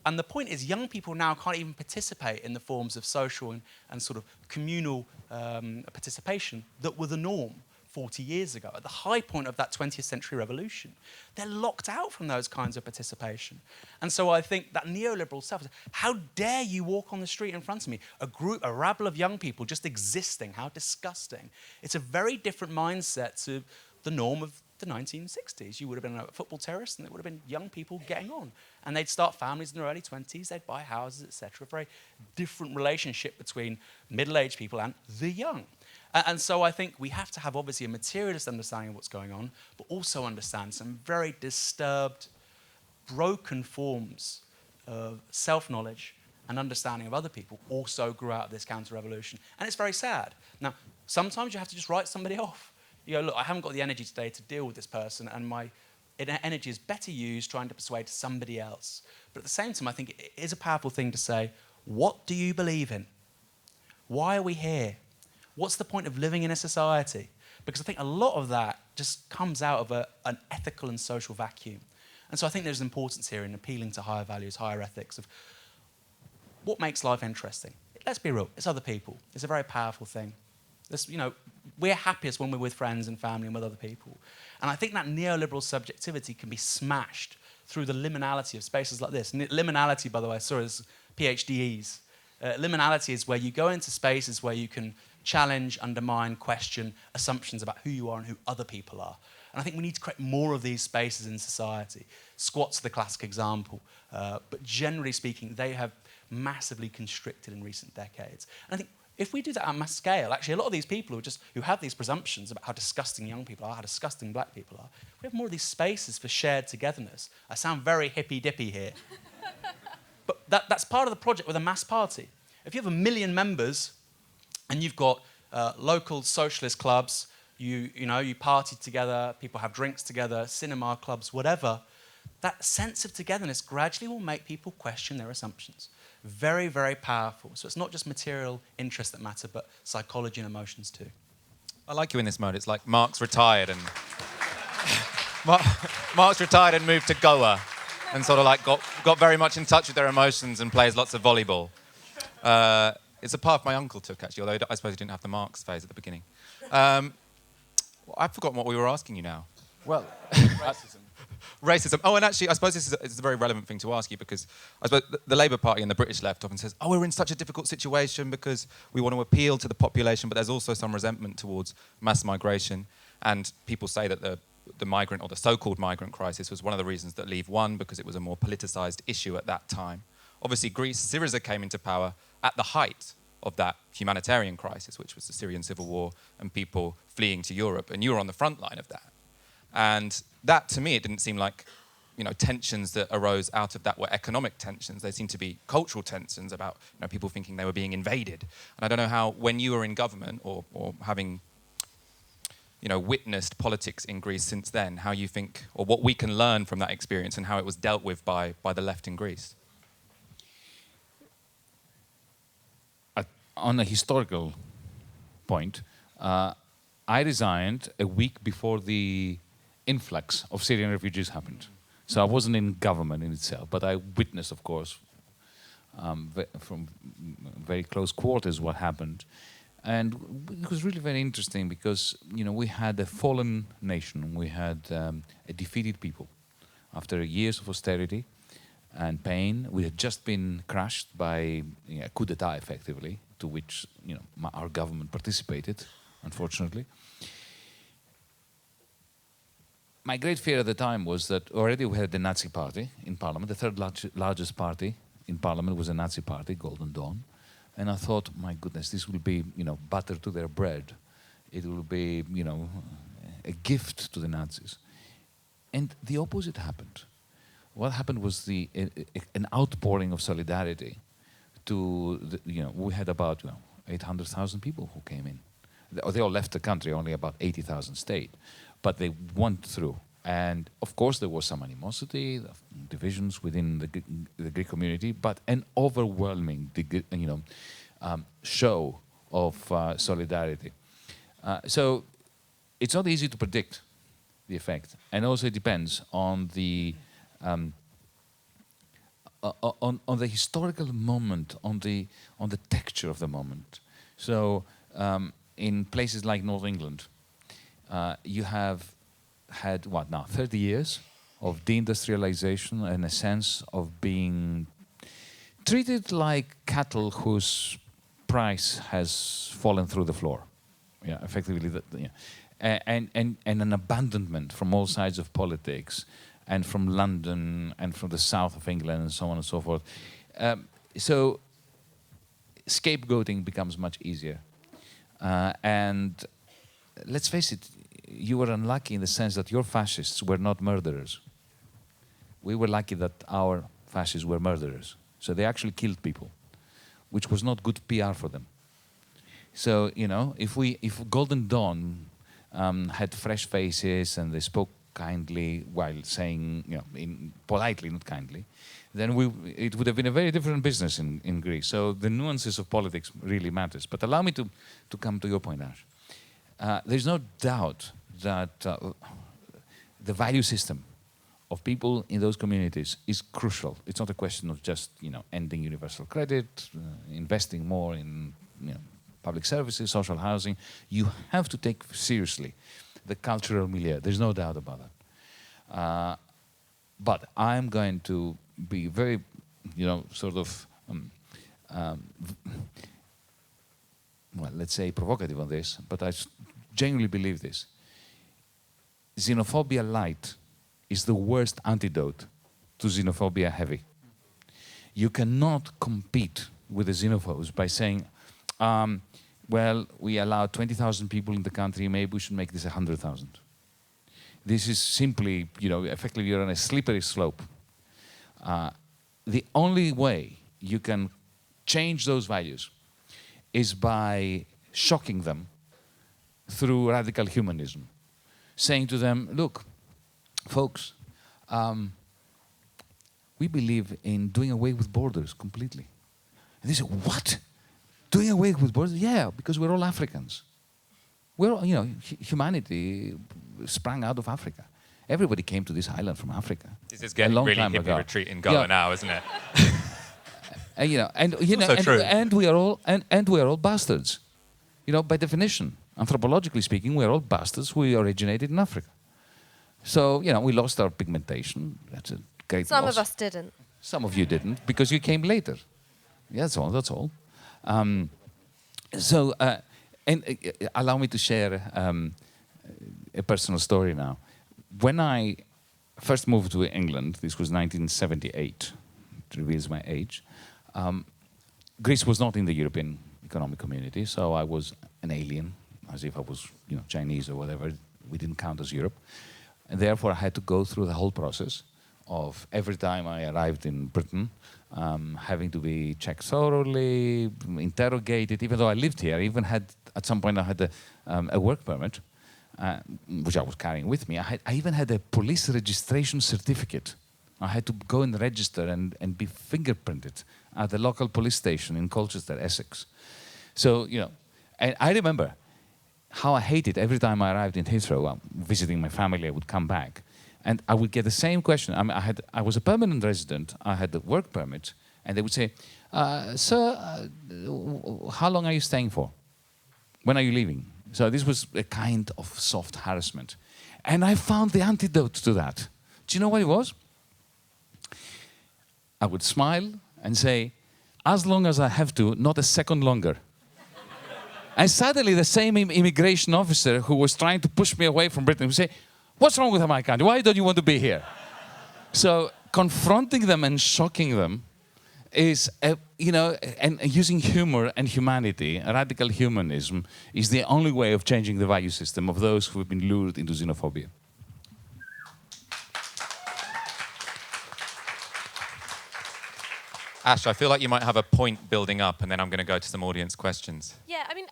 And the point is, young people now can't even participate in the forms of social and sort of communal participation that were the norm 40 years ago, at the high point of that 20th century revolution. They're locked out from those kinds of participation. And so I think that neoliberal self, how dare you walk on the street in front of me? A rabble of young people just existing, how disgusting. It's a very different mindset to the norm of the 1960s. You would have been a football terrorist and it would have been young people getting on. And they'd start families in their early 20s, they'd buy houses, etc. A very different relationship between middle-aged people and the young. And so I think we have to have obviously a materialist understanding of what's going on, but also understand some very disturbed, broken forms of self-knowledge and understanding of other people also grew out of this counter-revolution. And it's very sad. Now, sometimes you have to just write somebody off. You go, look, I haven't got the energy today to deal with this person, and my energy is better used trying to persuade somebody else. But at the same time, I think it is a powerful thing to say, what do you believe in? Why are we here? What's the point of living in a society? Because I think a lot of that just comes out of an ethical and social vacuum. And so I think there's importance here in appealing to higher values, higher ethics of what makes life interesting. Let's be real, it's other people. It's a very powerful thing. We're happiest when we're with friends and family and with other people. And I think that neoliberal subjectivity can be smashed through the liminality of spaces like this. Liminality, by the way, is PhDs. Liminality is where you go into spaces where you can challenge, undermine, question assumptions about who you are and who other people are. And I think we need to create more of these spaces in society. Squats are the classic example. But generally speaking, they have massively constricted in recent decades. And I think if we do that at mass scale, actually a lot of these people who have these presumptions about how disgusting young people are, how disgusting black people are, if we have more of these spaces for shared togetherness. I sound very hippy-dippy here. But that's part of the project with a mass party. If you have 1 million members and you've got local socialist clubs, you party together, people have drinks together, cinema clubs, whatever, that sense of togetherness gradually will make people question their assumptions. Very, very powerful. So it's not just material interests that matter, but psychology and emotions too. I like you in this mode. It's like Mark's retired and Mark's retired and moved to Goa and sort of like got very much in touch with their emotions and plays lots of volleyball. It's a path my uncle took, actually, although I suppose he didn't have the Marx phase at the beginning. I've forgotten what we were asking you now. Well, Racism. Oh, and actually, I suppose this is a very relevant thing to ask you, because I suppose the Labour Party and the British left often says, oh, we're in such a difficult situation because we want to appeal to the population, but there's also some resentment towards mass migration. And people say that the migrant, or the so-called migrant crisis, was one of the reasons that Leave won, because it was a more politicised issue at that time. Obviously, Greece, Syriza came into power at the height of that humanitarian crisis, which was the Syrian civil war and people fleeing to Europe, and you were on the front line of that. And that, to me, it didn't seem like, tensions that arose out of that were economic tensions. They seemed to be cultural tensions about, people thinking they were being invaded. And I don't know how, when you were in government or having, witnessed politics in Greece since then, how you think, or what we can learn from that experience and how it was dealt with by the left in Greece. On a historical point, I resigned a week before the influx of Syrian refugees happened. So I wasn't in government in itself, but I witnessed, of course, from very close quarters what happened. And it was really very interesting because, we had a fallen nation. We had a defeated people. After years of austerity and pain, we had just been crushed by a coup d'etat, effectively, to which our government participated, unfortunately. My great fear at the time was that already we had the Nazi party in parliament. The third largest party in parliament was a Nazi party, Golden Dawn. And I thought, my goodness, this will be, butter to their bread. It will be, a gift to the Nazis. And the opposite happened. What happened was an outpouring of solidarity to, we had about 800,000 people who came in. They all left the country, only about 80,000 stayed. But they went through. And of course there was some animosity, divisions within the Greek community, but an overwhelming show of solidarity. So it's not easy to predict the effect. And also it depends on the historical moment, on the texture of the moment. So in places like North England, you have had 30 years of deindustrialization and a sense of being treated like cattle whose price has fallen through the floor. Yeah, effectively, and an abandonment from all sides of politics, and from London and from the south of England and so on and so forth. So scapegoating becomes much easier, and let's face it. You were unlucky in the sense that your fascists were not murderers. We were lucky that our fascists were murderers. So they actually killed people, which was not good PR for them. So, if Golden Dawn had fresh faces and they spoke kindly while saying, politely, not kindly, then it would have been a very different business in Greece. So the nuances of politics really matters. But allow me to come to your point, Ash. There's no doubt that the value system of people in those communities is crucial. It's not a question of just ending universal credit, investing more in public services, social housing. You have to take seriously the cultural milieu. There's no doubt about that. But I'm going to be very, let's say provocative on this, but I genuinely believe this. Xenophobia light is the worst antidote to xenophobia heavy. You cannot compete with the xenophobes by saying, we allow 20,000 people in the country, maybe we should make this 100,000. This is simply, effectively you're on a slippery slope. The only way you can change those values is by shocking them through radical humanism. Saying to them, look, folks, we believe in doing away with borders completely. And they say, what? Doing away with borders? Yeah, because we're all Africans. We're all, humanity sprang out of Africa. Everybody came to this island from Africa. This is getting really hippie retreat in Goa now, isn't it? And we are all bastards. By definition, anthropologically speaking, we are all bastards. We originated in Africa. So we lost our pigmentation. That's a great Some loss. of us didn't. Some of you didn't because you came later. Yeah, that's all. Allow me to share a personal story now. When I first moved to England, this was 1978, it reveals my age, Greece was not in the European Economic Community, so I was an alien, as if I was Chinese or whatever. We didn't count as Europe. And therefore I had to go through the whole process of every time I arrived in Britain, having to be checked thoroughly, interrogated. Even though I lived here, I even had, at some point I had a work permit. which I was carrying with me. I even had a police registration certificate. I had to go and register and be fingerprinted at the local police station in Colchester, Essex. So, and I remember how I hated every time I arrived in Heathrow, visiting my family, I would come back. And I would get the same question. I was a permanent resident, I had the work permit, and they would say, sir, how long are you staying for? When are you leaving? So this was a kind of soft harassment. And I found the antidote to that. Do you know what it was? I would smile and say, as long as I have to, not a second longer. And suddenly the same immigration officer who was trying to push me away from Britain would say, what's wrong with my country? Why don't you want to be here? So confronting them and shocking them is, and using humor and humanity, radical humanism, is the only way of changing the value system of those who have been lured into xenophobia. Ash, I feel like you might have a point building up, and then I'm going to go to some audience questions. Yeah, I mean,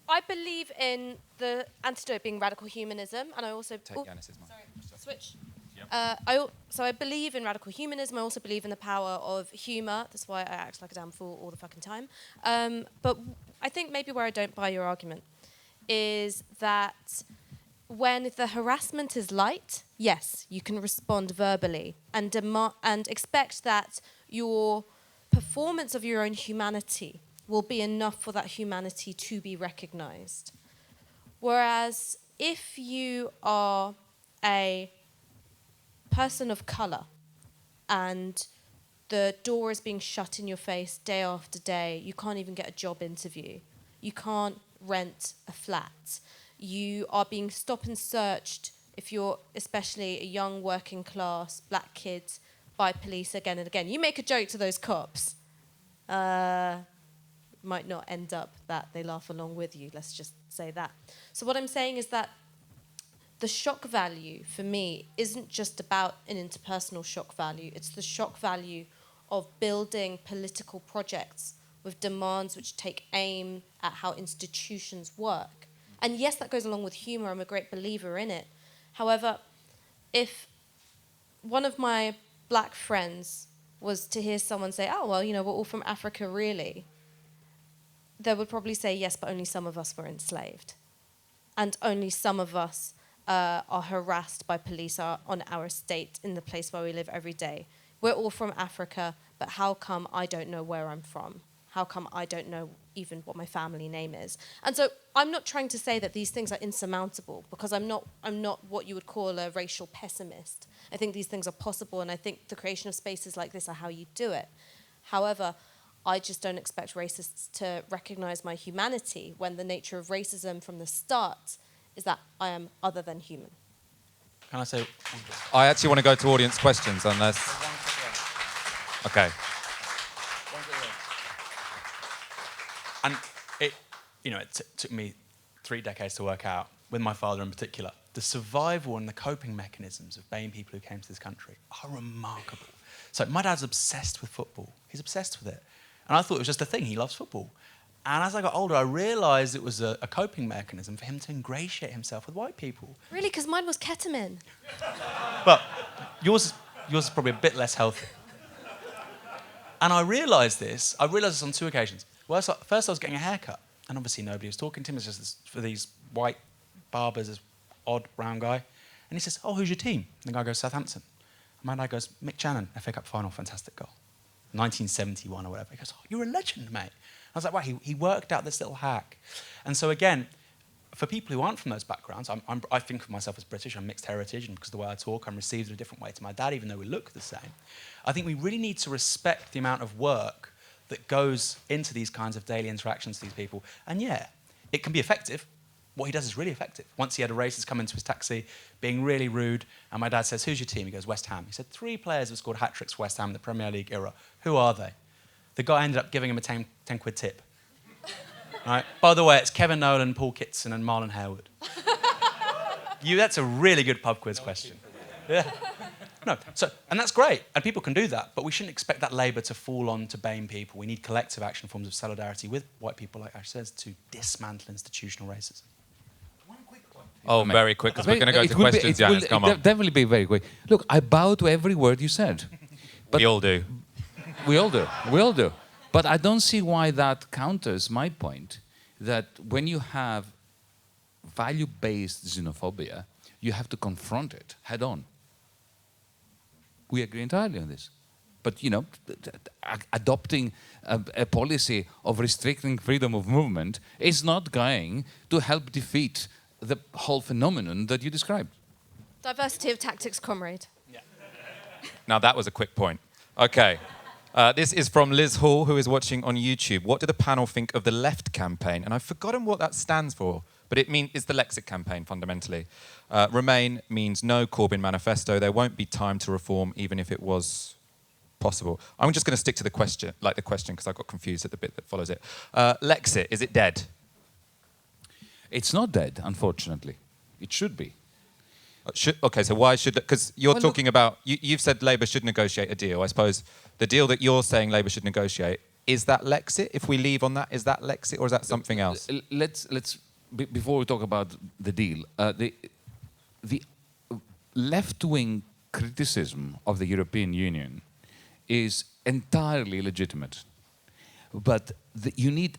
I believe in the antidote being radical humanism, and I also... Take Yanis's mic. Sorry, switch. Yep. So I believe in radical humanism. I also believe in the power of humour. That's why I act like a damn fool all the fucking time. But I think maybe where I don't buy your argument is that when the harassment is light, yes, you can respond verbally and expect that your performance of your own humanity will be enough for that humanity to be recognised. Whereas if you are a person of colour and the door is being shut in your face day after day, you can't even get a job interview, you can't rent a flat, you are being stopped and searched if you're especially a young working class black kid by police again and again. You make a joke to those cops, might not end up that they laugh along with you, let's just say that. So what I'm saying is that the shock value for me isn't just about an interpersonal shock value, it's the shock value of building political projects with demands which take aim at how institutions work. And yes, that goes along with humour, I'm a great believer in it. However, if one of my black friends was to hear someone say, oh, well, we're all from Africa, really, they would probably say, yes, but only some of us were enslaved. And only some of us are harassed by police on our estate in the place where we live every day. We're all from Africa, but how come I don't know where I'm from? How come I don't know even what my family name is? And so I'm not trying to say that these things are insurmountable, because I'm not what you would call a racial pessimist. I think these things are possible, and I think the creation of spaces like this are how you do it. However, I just don't expect racists to recognise my humanity when the nature of racism from the start is that I am other than human. Can I say? I actually want to go to audience questions unless... Okay. And it took me 3 decades to work out, with my father in particular, the survival and the coping mechanisms of BAME people who came to this country are remarkable. So my dad's obsessed with football. He's obsessed with it. And I thought it was just a thing. He loves football. And as I got older, I realised it was a coping mechanism for him to ingratiate himself with white people. Really? Because mine was ketamine. But yours is probably a bit less healthy. And I realised this on 2 occasions. Well, first I was getting a haircut, and obviously nobody was talking to him. It was just for these white barbers, this odd brown guy. And he says, oh, who's your team? And the guy goes, Southampton. And my dad goes, Mick Channon, FA Cup final, fantastic goal. 1971 or whatever. He goes, oh, you're a legend, mate. I was like, wow, he worked out this little hack. And so again, for people who aren't from those backgrounds, I think of myself as British, I'm mixed heritage, and because of the way I talk, I'm received in a different way to my dad, even though we look the same. I think we really need to respect the amount of work that goes into these kinds of daily interactions with these people. And yeah, it can be effective. What he does is really effective. Once he had a racist come into his taxi, being really rude, and my dad says, who's your team? He goes, West Ham. He said, 3 players have scored hat-tricks for West Ham in the Premier League era. Who are they? The guy ended up giving him a 10 quid tip. Right? By the way, it's Kevin Nolan, Paul Kitson, and Marlon Harewood. That's a really good pub quiz question. Yeah. No, and that's great, and people can do that, but we shouldn't expect that labour to fall on to BAME people. We need collective action forms of solidarity with white people, like Ash says, to dismantle institutional racism. One quick point. Oh, very quick, because we're going to go to questions, Yanis. Come on. Definitely be very quick. Look, I bow to every word you said. But We all do. We all do. We all do. But I don't see why that counters my point that when you have value-based xenophobia, you have to confront it head on. We agree entirely on this. But, adopting a policy of restricting freedom of movement is not going to help defeat the whole phenomenon that you described. Diversity of tactics, comrade. Now, that was a quick point. Okay. This is from Liz Hall, who is watching on YouTube. What did the panel think of the Left campaign? And I've forgotten what that stands for, but it's the Lexit campaign, fundamentally. Remain means no Corbyn manifesto. There won't be time to reform, even if it was possible. I'm just going to stick to the question, because I got confused at the bit that follows it. Lexit, is it dead? It's not dead, unfortunately. It should be. Okay, so why should... Because you're talking about... You've said Labour should negotiate a deal. I suppose the deal that you're saying Labour should negotiate, is that Lexit? If we leave on that, is that Lexit or is that something else? Before we talk about the deal, the left-wing criticism of the European Union is entirely legitimate. But you need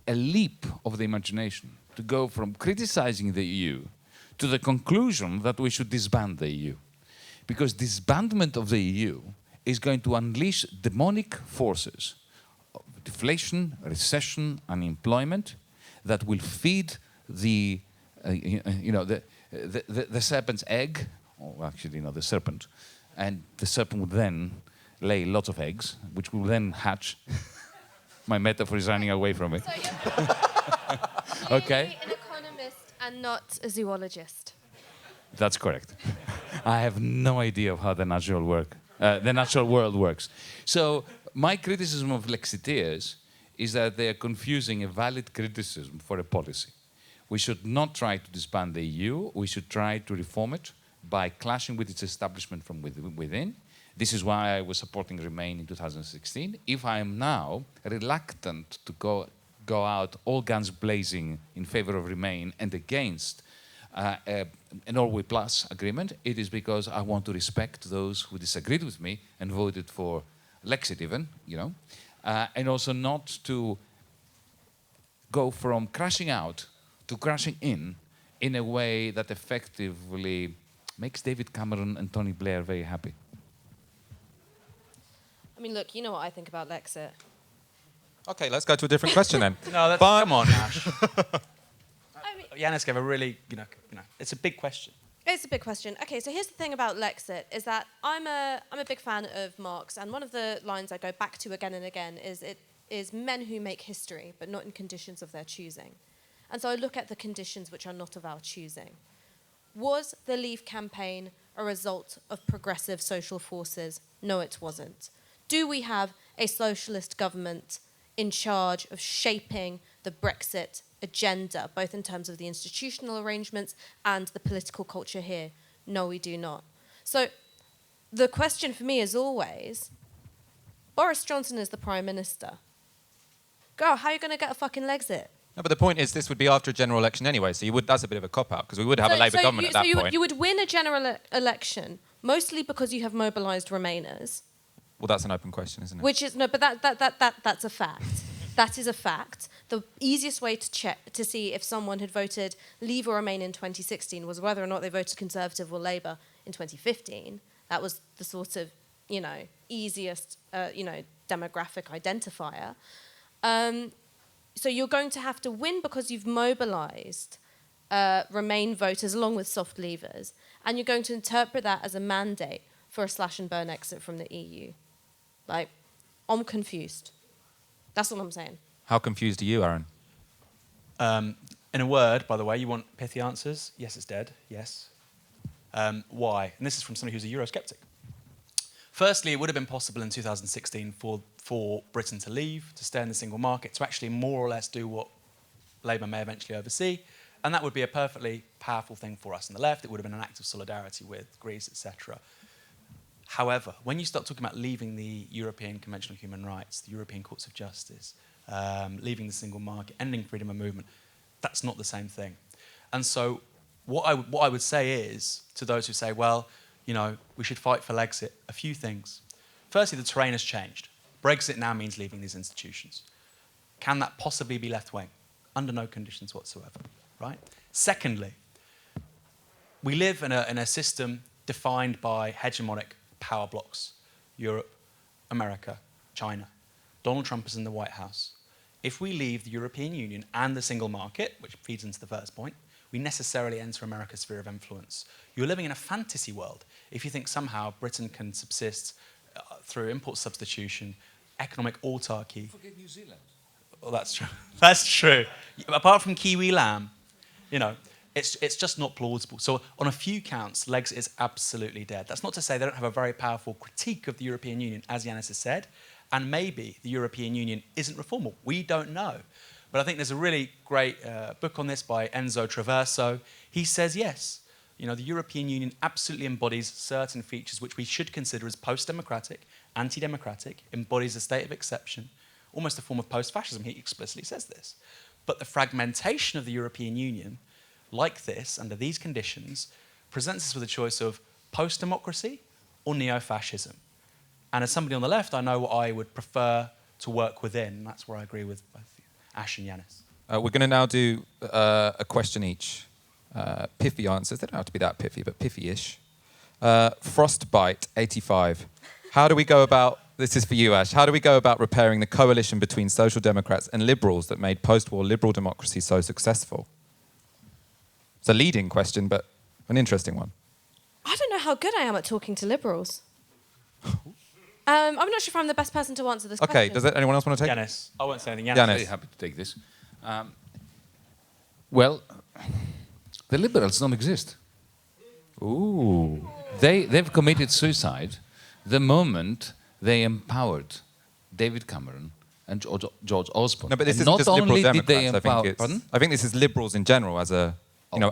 a leap of the imagination to go from criticizing the EU to the conclusion that we should disband the EU. Because disbandment of the EU is going to unleash demonic forces of deflation, recession, unemployment that will feed the serpent's egg, or actually, the serpent, and the serpent would then lay lots of eggs, which will then hatch. My metaphor is running away from me. So you're Okay. an economist and not a zoologist. That's correct. I have no idea of how the natural world works. So my criticism of Lexiteers is that they are confusing a valid criticism for a policy. We should not try to disband the EU. We should try to reform it by clashing with its establishment from within. This is why I was supporting Remain in 2016. If I am now reluctant to go out all guns blazing in favor of Remain and against a Norway Plus agreement, it is because I want to respect those who disagreed with me and voted for Lexit even, and also not to go from crashing out to crashing in a way that effectively makes David Cameron and Tony Blair very happy. I mean, look, you know what I think about Lexit. Okay, let's go to a different question then. No, come on, Ash. I mean, Yanis gave a really, it's a big question. it's a big question. Okay, so here's the thing about Lexit, is that I'm a big fan of Marx, and one of the lines I go back to again and again is it is men who make history, but not in conditions of their choosing. And so I look at the conditions which are not of our choosing. Was the Leave campaign a result of progressive social forces? No, it wasn't. Do we have a socialist government in charge of shaping the Brexit agenda, both in terms of the institutional arrangements and the political culture here? No, we do not. So the question for me is always, Boris Johnson is the Prime Minister. Girl, how are you going to get a fucking Lexit? No, but the point is this would be after a general election anyway, so that's a bit of a cop-out, because we would have a Labour government at that point. You would win a general election, mostly because you have mobilised Remainers. Well, that's an open question, isn't it? Which is, no, but that's a fact. That is a fact. The easiest way to check, to see if someone had voted Leave or Remain in 2016 was whether or not they voted Conservative or Labour in 2015. That was the sort of, easiest, demographic identifier. So you're going to have to win because you've mobilised Remain voters along with soft leavers, and you're going to interpret that as a mandate for a slash and burn exit from the EU. Like, I'm confused. That's all I'm saying. How confused are you, Aaron? In a word, by the way, you want pithy answers? Yes, it's dead. Yes. Why? And this is from somebody who's a Eurosceptic. Firstly, it would have been possible in 2016 for Britain to leave, to stay in the single market, to actually more or less do what Labour may eventually oversee, and that would be a perfectly powerful thing for us on the left. It would have been an act of solidarity with Greece, etc. However, when you start talking about leaving the European Convention on Human Rights, the European Courts of Justice, leaving the single market, ending freedom of movement, that's not the same thing. And so what I would say is, to those who say, well, we should fight for Lexit, a few things. Firstly, the terrain has changed. Brexit now means leaving these institutions. Can that possibly be left-wing? Under no conditions whatsoever, right? Secondly, we live in a system defined by hegemonic power blocks. Europe, America, China. Donald Trump is in the White House. If we leave the European Union and the single market, which feeds into the first point, we necessarily enter America's sphere of influence. You're living in a fantasy world if you think somehow Britain can subsist through import substitution, economic autarky. Forget New Zealand. Well, that's true. That's true. Apart from Kiwi lamb, it's just not plausible. So on a few counts, Legs is absolutely dead. That's not to say they don't have a very powerful critique of the European Union, as Yanis has said, and maybe the European Union isn't reformable. We don't know. But I think there's a really great book on this by Enzo Traverso. He says, yes, the European Union absolutely embodies certain features which we should consider as post-democratic, anti-democratic, embodies a state of exception, almost a form of post-fascism. He explicitly says this. But the fragmentation of the European Union, like this, under these conditions, presents us with a choice of post-democracy or neo-fascism. And as somebody on the left, I know what I would prefer to work within. And that's where I agree with both Ash and Yanis. We're going to now do a question each. Piffy answers. They don't have to be that piffy, but piffy-ish. Frostbite 85. How do we go about, this is for you, Ash, how do we go about repairing the coalition between social democrats and liberals that made post-war liberal democracy so successful? It's a leading question, but an interesting one. I don't know how good I am at talking to liberals. I'm not sure if I'm the best person to answer this question. Okay, does anyone else want to take it? Yanis. I won't say anything. Yanis. Yanis. Very happy to take this. Well, the liberals don't exist. Ooh. They've committed suicide the moment they empowered David Cameron and George Osborne. No, but this And isn't just liberal only democrats. did they empower. Pardon? I think this is liberals in general as a,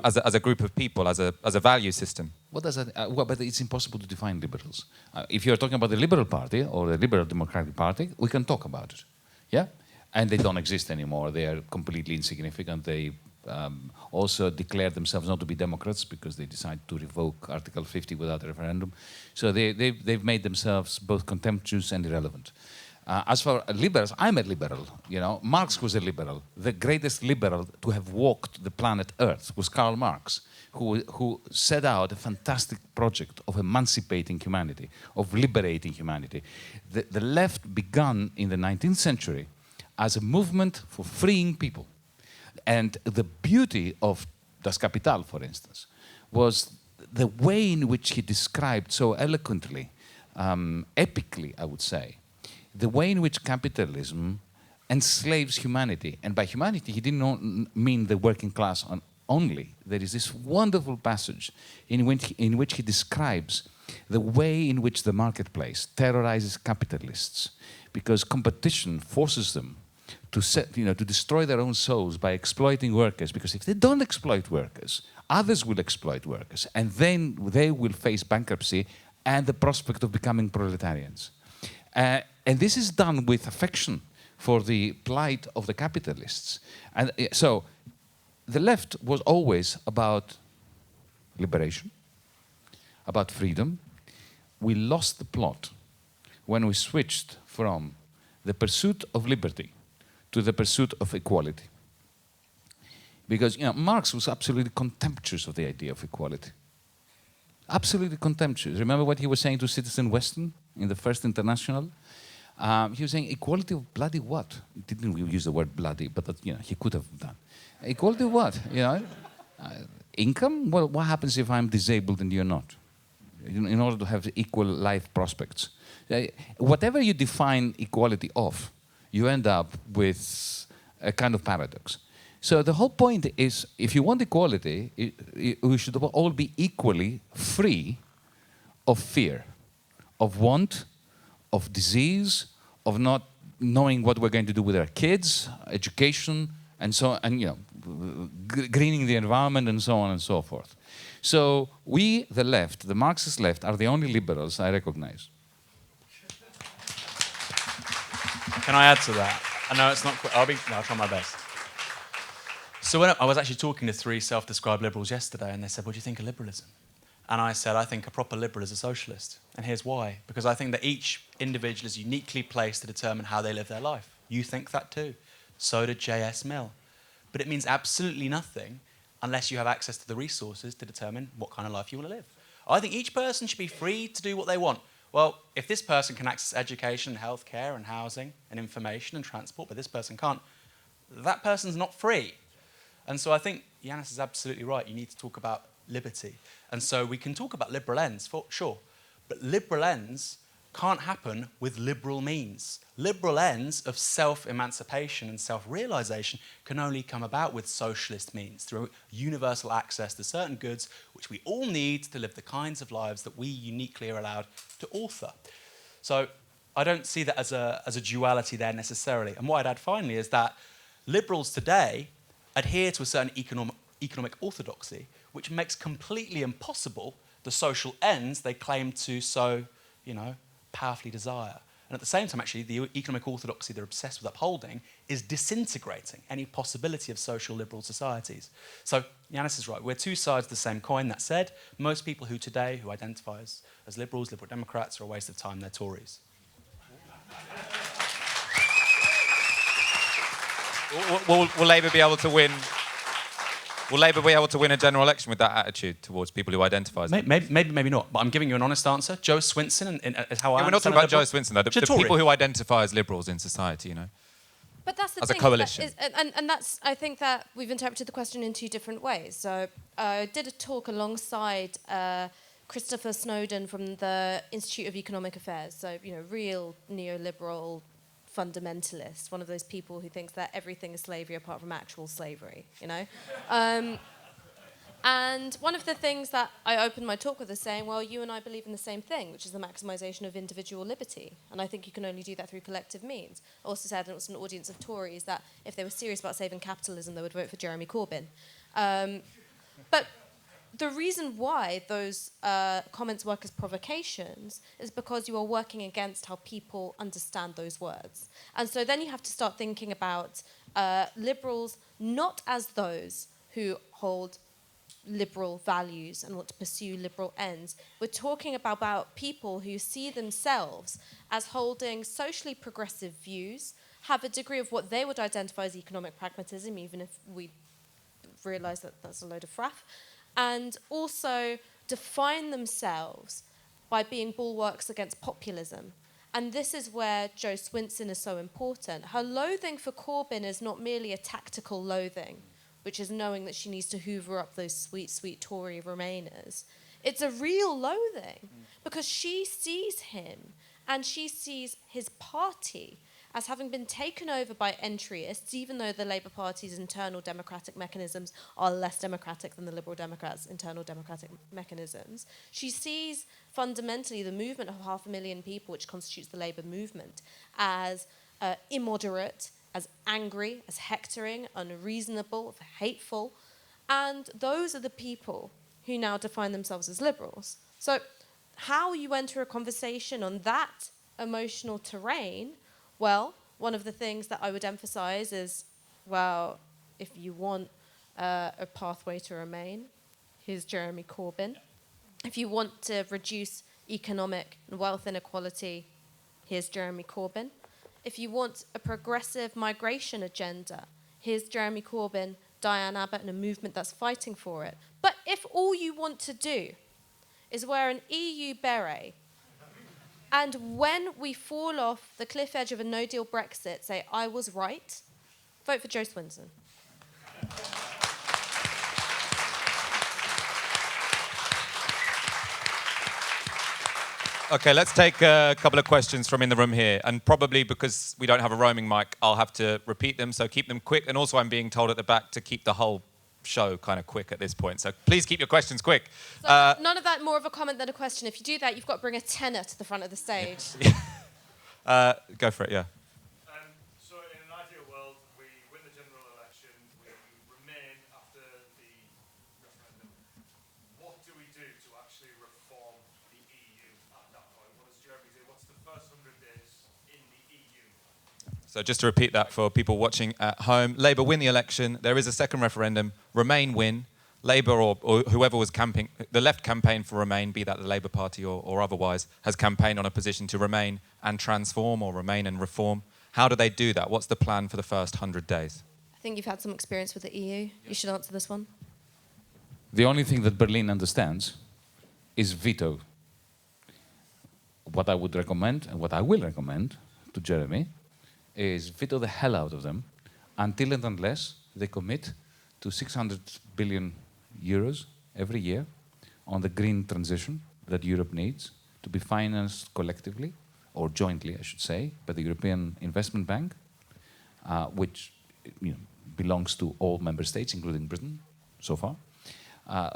as a group of people, as a value system. What does that? But it's impossible to define liberals. If you're talking about the Liberal Party or the Liberal Democratic Party, we can talk about it. Yeah, and they don't exist anymore. They are completely insignificant. They also declare themselves not to be Democrats because they decided to revoke Article 50 without a referendum. So they've made themselves both contemptuous and irrelevant. As for liberals, I'm a liberal. Marx was a liberal. The greatest liberal to have walked the planet Earth was Karl Marx, who set out a fantastic project of emancipating humanity, of liberating humanity. The left began in the 19th century as a movement for freeing people. And the beauty of Das Kapital, for instance, was the way in which he described so eloquently, epically, I would say, the way in which capitalism enslaves humanity. And by humanity, he didn't mean the working class only. There is this wonderful passage in which he describes the way in which the marketplace terrorizes capitalists, because competition forces them to destroy their own souls by exploiting workers, because if they don't exploit workers, others will exploit workers, and then they will face bankruptcy and the prospect of becoming proletarians. And this is done with affection for the plight of the capitalists. And so the left was always about liberation, about freedom. We lost the plot when we switched from the pursuit of liberty to the pursuit of equality. Because Marx was absolutely contemptuous of the idea of equality. Absolutely contemptuous. Remember what he was saying to Citizen Weston in the First International? He was saying, equality of bloody what? He didn't use the word bloody, but that, he could have done. Equality of what? Income? Well, what happens if I'm disabled and you're not? In order to have equal life prospects. Whatever you define equality of, you end up with a kind of paradox. So the whole point is, if you want equality, we should all be equally free of fear, of want, of disease, of not knowing what we're going to do with our kids, education, and so and greening the environment, and so on and so forth. So we, the left, the Marxist left, are the only liberals I recognize. Can I add to that? I know it's not. I'll try my best. So when I was actually talking to 3 self-described liberals yesterday, and they said, what do you think of liberalism? And I said, I think a proper liberal is a socialist. And here's why. Because I think that each individual is uniquely placed to determine how they live their life. You think that too. So did J.S. Mill. But it means absolutely nothing unless you have access to the resources to determine what kind of life you want to live. I think each person should be free to do what they want. Well, if this person can access education, healthcare and housing and information and transport, but this person can't, that person's not free. And so I think Yanis is absolutely right. You need to talk about liberty. And so we can talk about liberal ends, for sure. But liberal ends can't happen with liberal means. Liberal ends of self-emancipation and self-realization can only come about with socialist means, through universal access to certain goods which we all need to live the kinds of lives that we uniquely are allowed to author. So I don't see that as a duality there necessarily. And what I'd add finally is that liberals today adhere to a certain economic orthodoxy, which makes completely impossible the social ends they claim to so, powerfully desire. And at the same time, actually, the economic orthodoxy they're obsessed with upholding is disintegrating any possibility of social liberal societies. So Yanis is right. We're 2 sides of the same coin. That said, most people who identify as liberals, liberal Democrats, are a waste of time. They're Tories. Will Labour be able to win? Will Labour be able to win a general election with that attitude towards people who identify as maybe not, but I'm giving you an honest answer. Joe Swinson is how I we're not talking about Joe Swinson, though. The people who identify as liberals in society, But that's the as thing. a coalition. And that's, I think that we've interpreted the question in 2 different ways. So I did a talk alongside Christopher Snowdon from the Institute of Economic Affairs. So, real neoliberal fundamentalist, one of those people who thinks that everything is slavery apart from actual slavery, And one of the things that I opened my talk with is saying, well, you and I believe in the same thing, which is the maximization of individual liberty. And I think you can only do that through collective means. I also said, and it was an audience of Tories, that if they were serious about saving capitalism, they would vote for Jeremy Corbyn. But the reason why those comments work as provocations is because you are working against how people understand those words. And so then you have to start thinking about liberals not as those who hold liberal values and want to pursue liberal ends. We're talking about people who see themselves as holding socially progressive views, have a degree of what they would identify as economic pragmatism, even if we realise that that's a load of fraff, and also define themselves by being bulwarks against populism. And this is where Jo Swinson is so important. Her loathing for Corbyn is not merely a tactical loathing, which is knowing that she needs to hoover up those sweet, sweet Tory Remainers. It's a real loathing because she sees him and she sees his party as having been taken over by entryists, even though the Labour Party's internal democratic mechanisms are less democratic than the Liberal Democrats' internal democratic mechanisms. She sees fundamentally the movement of 500,000 people, which constitutes the Labour movement, as immoderate, as angry, as hectoring, unreasonable, hateful. And those are the people who now define themselves as liberals. So how you enter a conversation on that emotional terrain, well, one of the things that I would emphasise is, well, if you want a pathway to Remain, here's Jeremy Corbyn. If you want to reduce economic and wealth inequality, here's Jeremy Corbyn. If you want a progressive migration agenda, here's Jeremy Corbyn, Diane Abbott, and a movement that's fighting for it. But if all you want to do is wear an EU beret, and when we fall off the cliff edge of a no-deal Brexit, say, I was right, vote for Jo Swinson. Okay, let's take a couple of questions from in the room here. And probably because we don't have a roaming mic, I'll have to repeat them, so keep them quick. And also I'm being told at the back to keep the whole show kind of quick at this point. So please keep your questions quick. So none of that more of a comment than a question. If you do that, you've got to bring a tenor to the front of the stage. Go for it, yeah. So in an ideal world, we win the general election, we remain after the referendum. What do we do to actually reform the EU at that point? What does Jeremy do? What's the first 100 days in the EU? So just to repeat that for people watching at home, Labour win the election. There is a second referendum. Remain win. Labour or whoever was campaigning, the left campaign for Remain, be that the Labour Party or otherwise, has campaigned on a position to remain and transform or remain and reform. How do they do that? What's the plan for the first 100 days? I think you've had some experience with the EU. You should answer this one. The only thing that Berlin understands is veto. What I would recommend, and what I will recommend to Jeremy, is veto the hell out of them until and unless they commit to 600 billion euros every year on the green transition that Europe needs to be financed collectively, or jointly, I should say, by the European Investment Bank, which belongs to all member states, including Britain, so far.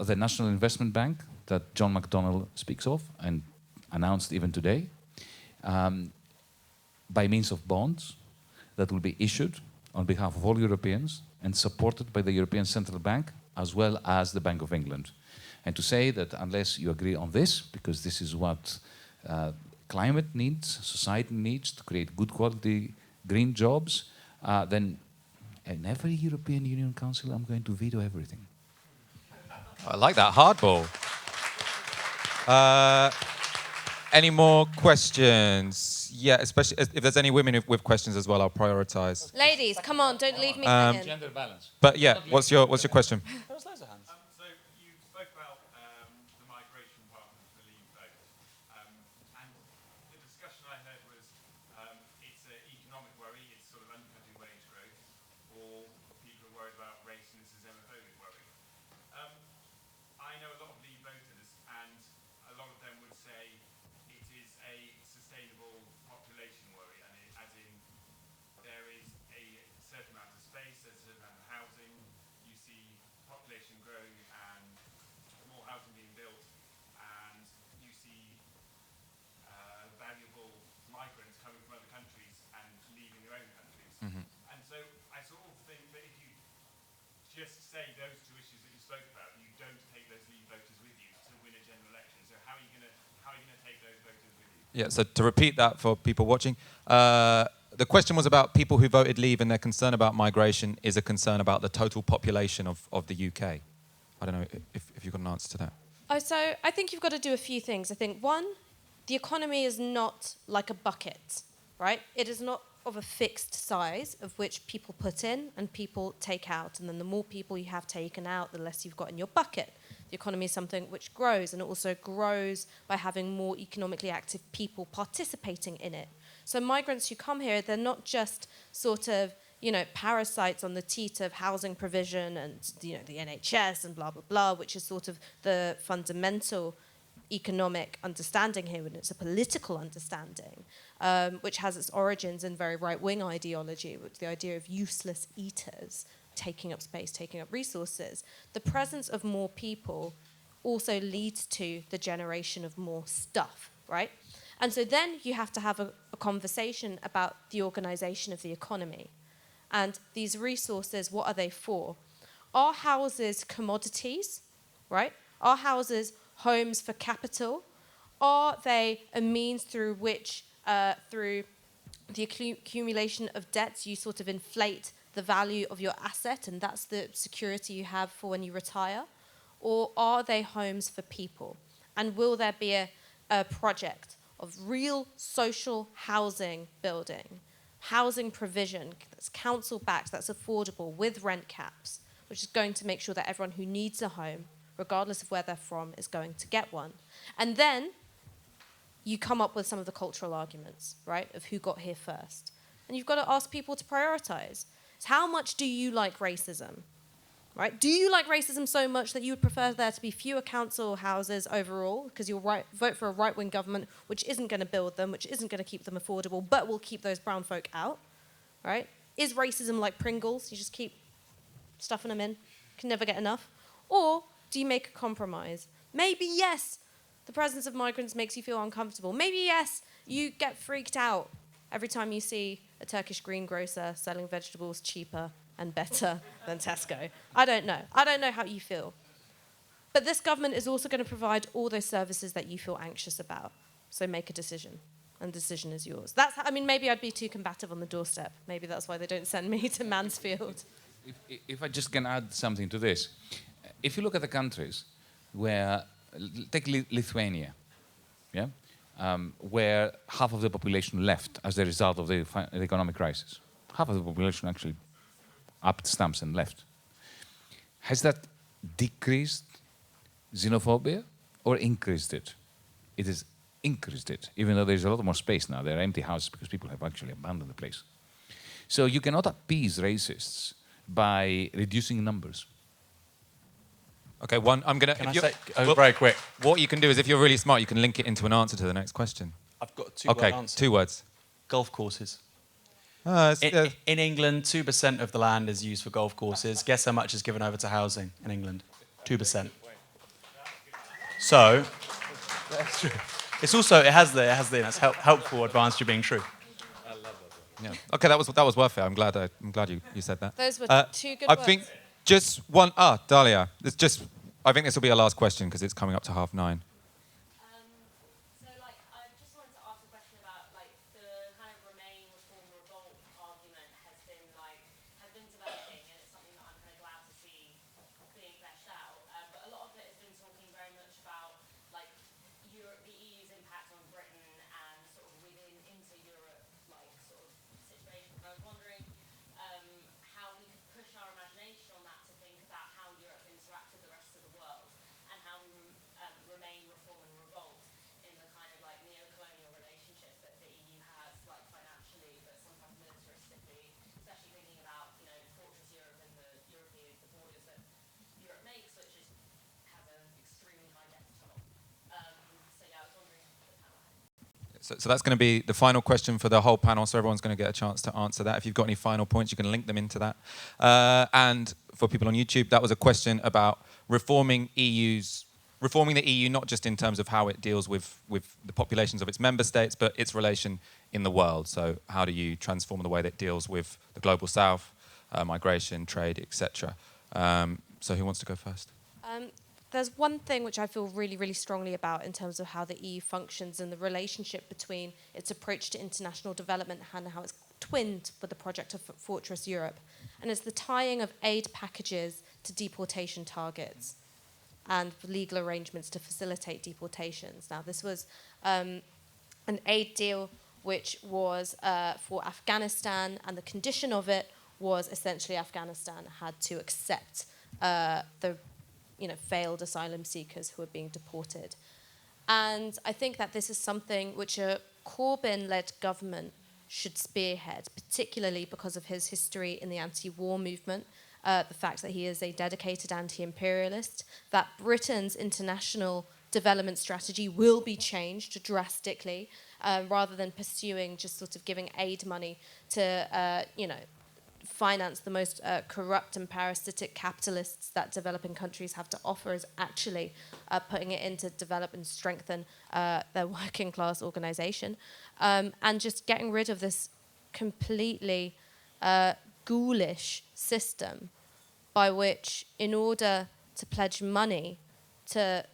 The National Investment Bank that John McDonnell speaks of and announced even today, by means of bonds that will be issued on behalf of all Europeans and supported by the European Central Bank as well as the Bank of England. And to say that unless you agree on this, because this is what climate needs, society needs to create good quality green jobs, then in every European Union Council I'm going to veto everything. I like that hardball. Any more questions? Yeah, especially if there's any women with questions as well, I'll prioritise. Ladies, come on, don't leave me hanging. Gender balance. But yeah, what's your question? There was loads of hands. So you spoke about the migration part of the Leave vote, and the discussion I heard was it's an economic worry, it's sort of undercutting wage growth, or people are worried about race and this is xenophobic worry. I know a lot of Leave voters, and a lot of them would say it is a sustainable population worry, and as in there is a certain amount of space, there's a certain amount of housing, you see population growing and more housing being built, and you see valuable migrants coming from other countries and leaving their own countries. And so I sort of think that if you just say those two issues that you spoke about, you don't take those Leave voters with you to win a general election. So how are you going to take those voters with you? Yeah, so to repeat that for people watching, the question was about people who voted Leave and their concern about migration is a concern about the total population of the UK. I don't know if you've got an answer to that. Oh, so I think you've got to do a few things. I think, one, the economy is not like a bucket, right? It is not of a fixed size of which people put in and people take out. And then the more people you have taken out, the less you've got in your bucket. The economy is something which grows, and it also grows by having more economically active people participating in it. So migrants who come here, they're not just sort of, parasites on the teat of housing provision and, the NHS and blah, blah, blah, which is sort of the fundamental economic understanding here, and it's a political understanding, which has its origins in very right-wing ideology, which the idea of useless eaters, taking up space, taking up resources. The presence of more people also leads to the generation of more stuff, right? And so then you have to have a conversation about the organisation of the economy. And these resources, what are they for? Are houses commodities, right? Are houses homes for capital? Are they a means through which, through the accumulation of debts, you sort of inflate the value of your asset, and that's the security you have for when you retire? Or are they homes for people? And will there be a project of real social housing building, housing provision that's council-backed, that's affordable, with rent caps, which is going to make sure that everyone who needs a home, regardless of where they're from, is going to get one? And then you come up with some of the cultural arguments, right, of who got here first. And you've got to ask people to prioritize. How much do you like racism, right? Do you like racism so much that you would prefer there to be fewer council houses overall, because you'll vote for a right-wing government which isn't going to build them, which isn't going to keep them affordable, but will keep those brown folk out, right? Is racism like Pringles? You just keep stuffing them in, can never get enough? Or do you make a compromise? Maybe, yes, the presence of migrants makes you feel uncomfortable. Maybe, yes, you get freaked out every time you see a Turkish greengrocer selling vegetables cheaper and better than Tesco. I don't know. I don't know how you feel. But this government is also going to provide all those services that you feel anxious about. So make a decision. and decision is yours. That's, I mean, maybe I'd be too combative on the doorstep. Maybe that's why they don't send me to Mansfield. If I just can add something to this. If you look at the countries where, take Lithuania, yeah, where half of the population left as a result of the economic crisis. Half of the population actually upped stamps and left. Has that decreased xenophobia or increased it? It has increased it, even though there's a lot more space now. There are empty houses because people have actually abandoned the place. So you cannot appease racists by reducing numbers. Okay, one. I'm gonna. Can I if you're- say well, very quick? What you can do is, if you're really smart, you can link it into an answer to the next question. I've got a Okay, two-word answer. 2 words. Golf courses. It's, In England, 2% of the land is used for golf courses. Guess how much is given over to housing in England? 2%. So, that's true. It's also, it has the that's helpful advantage of being true. yeah. Okay, that was worth it. I'm glad you said that. Those were two good I words. think just one. Dahlia. It's just. I think this will be our last question because it's coming up to 9:30. So, like, I just wanted to ask a question about, like, the kind of Remain, Reform, Revolt argument has been developing, and it's something that I'm kind of glad to see being fleshed out. But a lot of it has been talking very much about, like, Europe, the EU's impact on Britain and sort of within into Europe, like, sort of situation. And I was wondering how we could push our imagination on that to think about how Europe interacts with the rest of the world and how we remain, reform and revolt in the kind of like neo-colonial relationship that the EU has, like financially, but sometimes militaristically, especially thinking about, you know, Fortress Europe and the borders that Europe makes, which has an extremely high debt toll. So yeah, I was wondering if the panel had. So that's going to be the final question for the whole panel. So everyone's going to get a chance to answer that. If you've got any final points, you can link them into that. And for people on YouTube, that was a question about reforming the EU, not just in terms of how it deals with the populations of its member states, but its relation in the world. So how do you transform the way that it deals with the global south, migration, trade, etc. So who wants to go first? There's one thing which I feel really, really strongly about in terms of how the EU functions and the relationship between its approach to international development and how it's twinned with the project of Fortress Europe. And it's the tying of aid packages to deportation targets and legal arrangements to facilitate deportations. Now, this was an aid deal which was for Afghanistan, and the condition of it was essentially Afghanistan had to accept the failed asylum seekers who are being deported. And I think that this is something which a Corbyn-led government should spearhead, particularly because of his history in the anti-war movement, the fact that he is a dedicated anti-imperialist, that Britain's international development strategy will be changed drastically, rather than pursuing just sort of giving aid money to, finance the most corrupt and parasitic capitalists that developing countries have to offer, is actually putting it in to develop and strengthen their working class organisation, and just getting rid of this completely ghoulish system by which, in order to pledge money to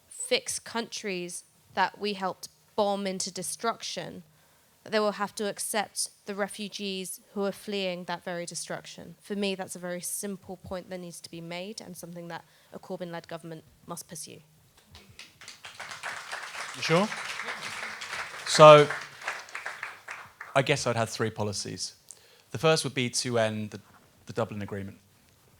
fix countries that we helped bomb into destruction, they will have to accept the refugees who are fleeing that very destruction. For me, that's a very simple point that needs to be made and something that a Corbyn-led government must pursue. You sure? So, I guess I'd have three policies. The first would be to end the Dublin Agreement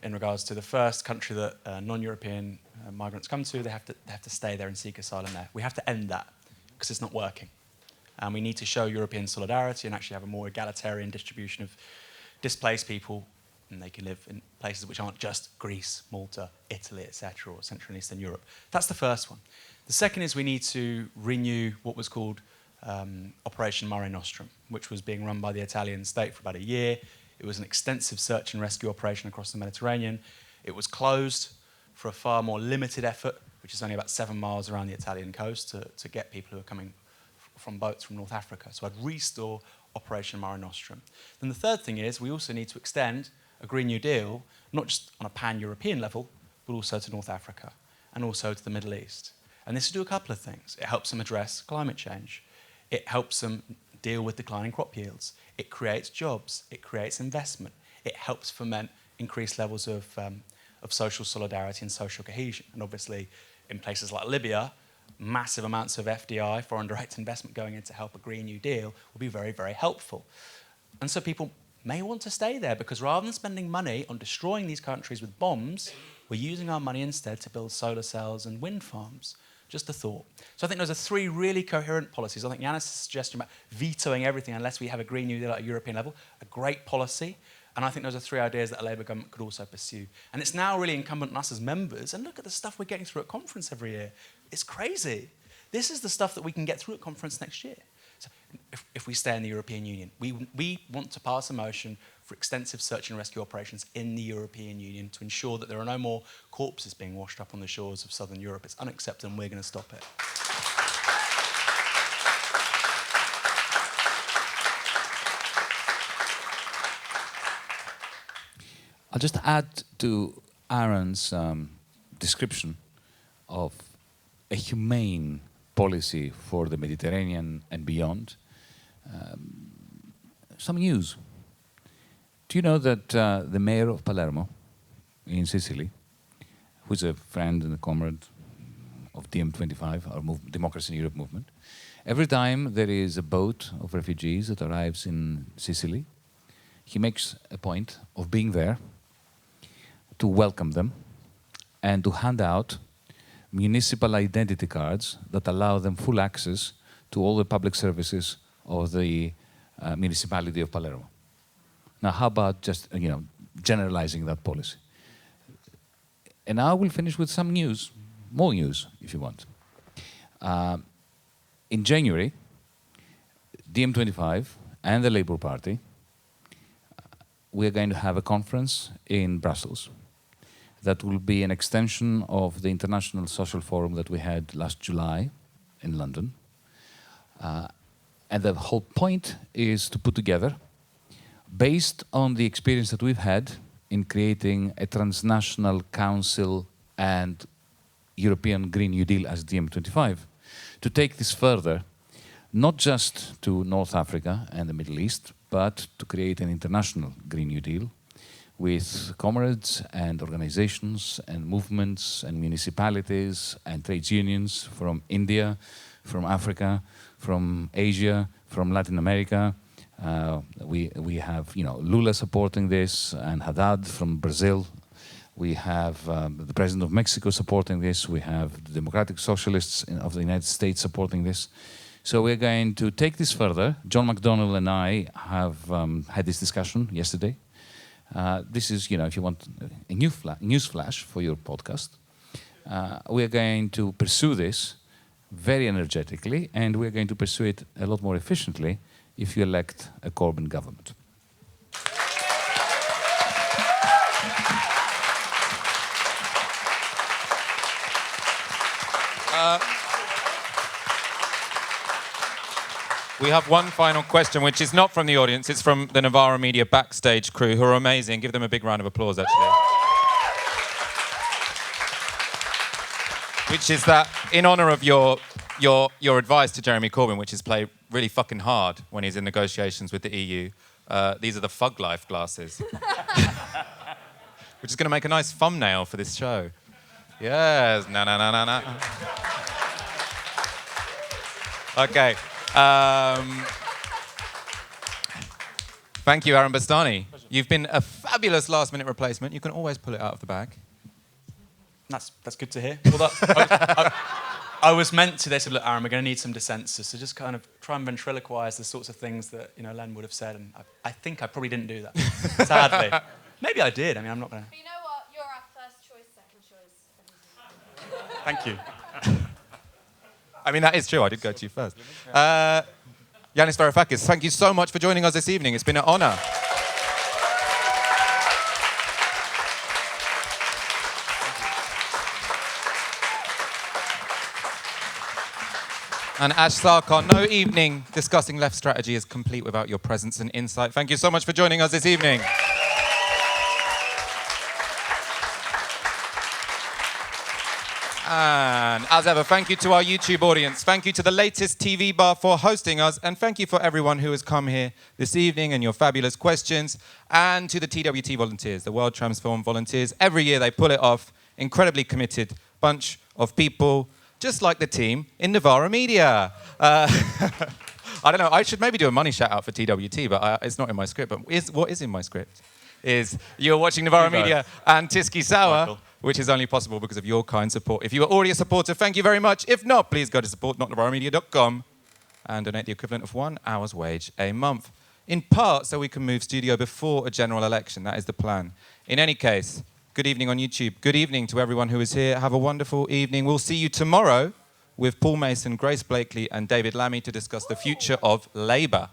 in regards to the first country that non-European migrants come to. They have to stay there and seek asylum there. We have to end that because it's not working. And we need to show European solidarity and actually have a more egalitarian distribution of displaced people, and they can live in places which aren't just Greece, Malta, Italy, etc., or Central and Eastern Europe. That's the first one. The second is we need to renew what was called Operation Mare Nostrum, which was being run by the Italian state for about a year. It was an extensive search and rescue operation across the Mediterranean. It was closed for a far more limited effort, which is only about 7 miles around the Italian coast, to get people who are coming from boats from North Africa. So I'd restore Operation Mare Nostrum. Then the third thing is we also need to extend a Green New Deal, not just on a pan-European level, but also to North Africa and also to the Middle East. And this will do a couple of things. It helps them address climate change. It helps them deal with declining crop yields. It creates jobs. It creates investment. It helps foment increased levels of social solidarity and social cohesion. And obviously, in places like Libya, massive amounts of FDI, foreign direct investment going in to help a Green New Deal will be very, very helpful. And so people may want to stay there because rather than spending money on destroying these countries with bombs, we're using our money instead to build solar cells and wind farms. Just a thought. So I think those are three really coherent policies. I think Yanis' suggestion about vetoing everything unless we have a Green New Deal at a European level, a great policy. And I think those are three ideas that a Labour government could also pursue. And it's now really incumbent on us as members. And look at the stuff we're getting through at conference every year. It's crazy. This is the stuff that we can get through at conference next year. So if we stay in the European Union, we want to pass a motion for extensive search and rescue operations in the European Union to ensure that there are no more corpses being washed up on the shores of southern Europe. It's unacceptable and we're going to stop it. I'll just add to Aaron's description of a humane policy for the Mediterranean and beyond. Some news. Do you know that the mayor of Palermo in Sicily, who is a friend and a comrade of DiEM25, our Democracy in Europe movement, every time there is a boat of refugees that arrives in Sicily, he makes a point of being there to welcome them and to hand out municipal identity cards that allow them full access to all the public services of the municipality of Palermo. Now, how about just generalizing that policy? And now we'll finish with some news, more news, if you want. In January, DiEM25 and the Labour Party, we are going to have a conference in Brussels that will be an extension of the International Social Forum that we had last July in London. And the whole point is to put together, based on the experience that we've had in creating a transnational council and European Green New Deal as DiEM25, to take this further, not just to North Africa and the Middle East, but to create an international Green New Deal with comrades and organizations and movements and municipalities and trade unions from India, from Africa, from Asia, from Latin America. We have Lula supporting this and Haddad from Brazil. We have the President of Mexico supporting this. We have the Democratic Socialists of the United States supporting this. So we're going to take this further. John McDonnell and I have had this discussion yesterday. This is, if you want a news flash for your podcast, we're going to pursue this very energetically, and we're going to pursue it a lot more efficiently if you elect a Corbyn government. We have one final question, which is not from the audience. It's from the Novara Media backstage crew, who are amazing. Give them a big round of applause, actually. Which is that, in honour of your advice to Jeremy Corbyn, which is play really fucking hard when he's in negotiations with the EU, these are the Fug Life glasses. Which is going to make a nice thumbnail for this show. Yes, na. Okay. Thank you, Aaron Bastani. You've been a fabulous last-minute replacement. You can always pull it out of the bag. That's good to hear. Well, I was meant to. They said, "Look, Aaron, we're going to need some dissenters, so just kind of try and ventriloquise the sorts of things that Len would have said." And I think I probably didn't do that, sadly. Maybe I did. I mean, I'm not going to. But you know what? You're our first choice, second choice. Thank you. I mean, that is true. I did go to you first. Yanis Varoufakis, thank you so much for joining us this evening. It's been an honour. And Ash Sarkar, no evening discussing left strategy is complete without your presence and insight. Thank you so much for joining us this evening. And as ever, thank you to our YouTube audience. Thank you to the latest TV bar for hosting us. And thank you for everyone who has come here this evening and your fabulous questions. And to the TWT volunteers, the World Transform volunteers. Every year they pull it off. Incredibly committed bunch of people, just like the team in Novara Media. I don't know, I should maybe do a money shout out for TWT, but it's not in my script. But what is in my script is you're watching Novara Media and Tiski Sour, Michael. which is only possible because of your kind support. If you are already a supporter, thank you very much. If not, please go to support.novaramedia.com and donate the equivalent of 1 hour's wage a month. In part, so we can move studio before a general election. That is the plan. In any case, good evening on YouTube. Good evening to everyone who is here. Have a wonderful evening. We'll see you tomorrow with Paul Mason, Grace Blakely and David Lammy to discuss the future of Labour.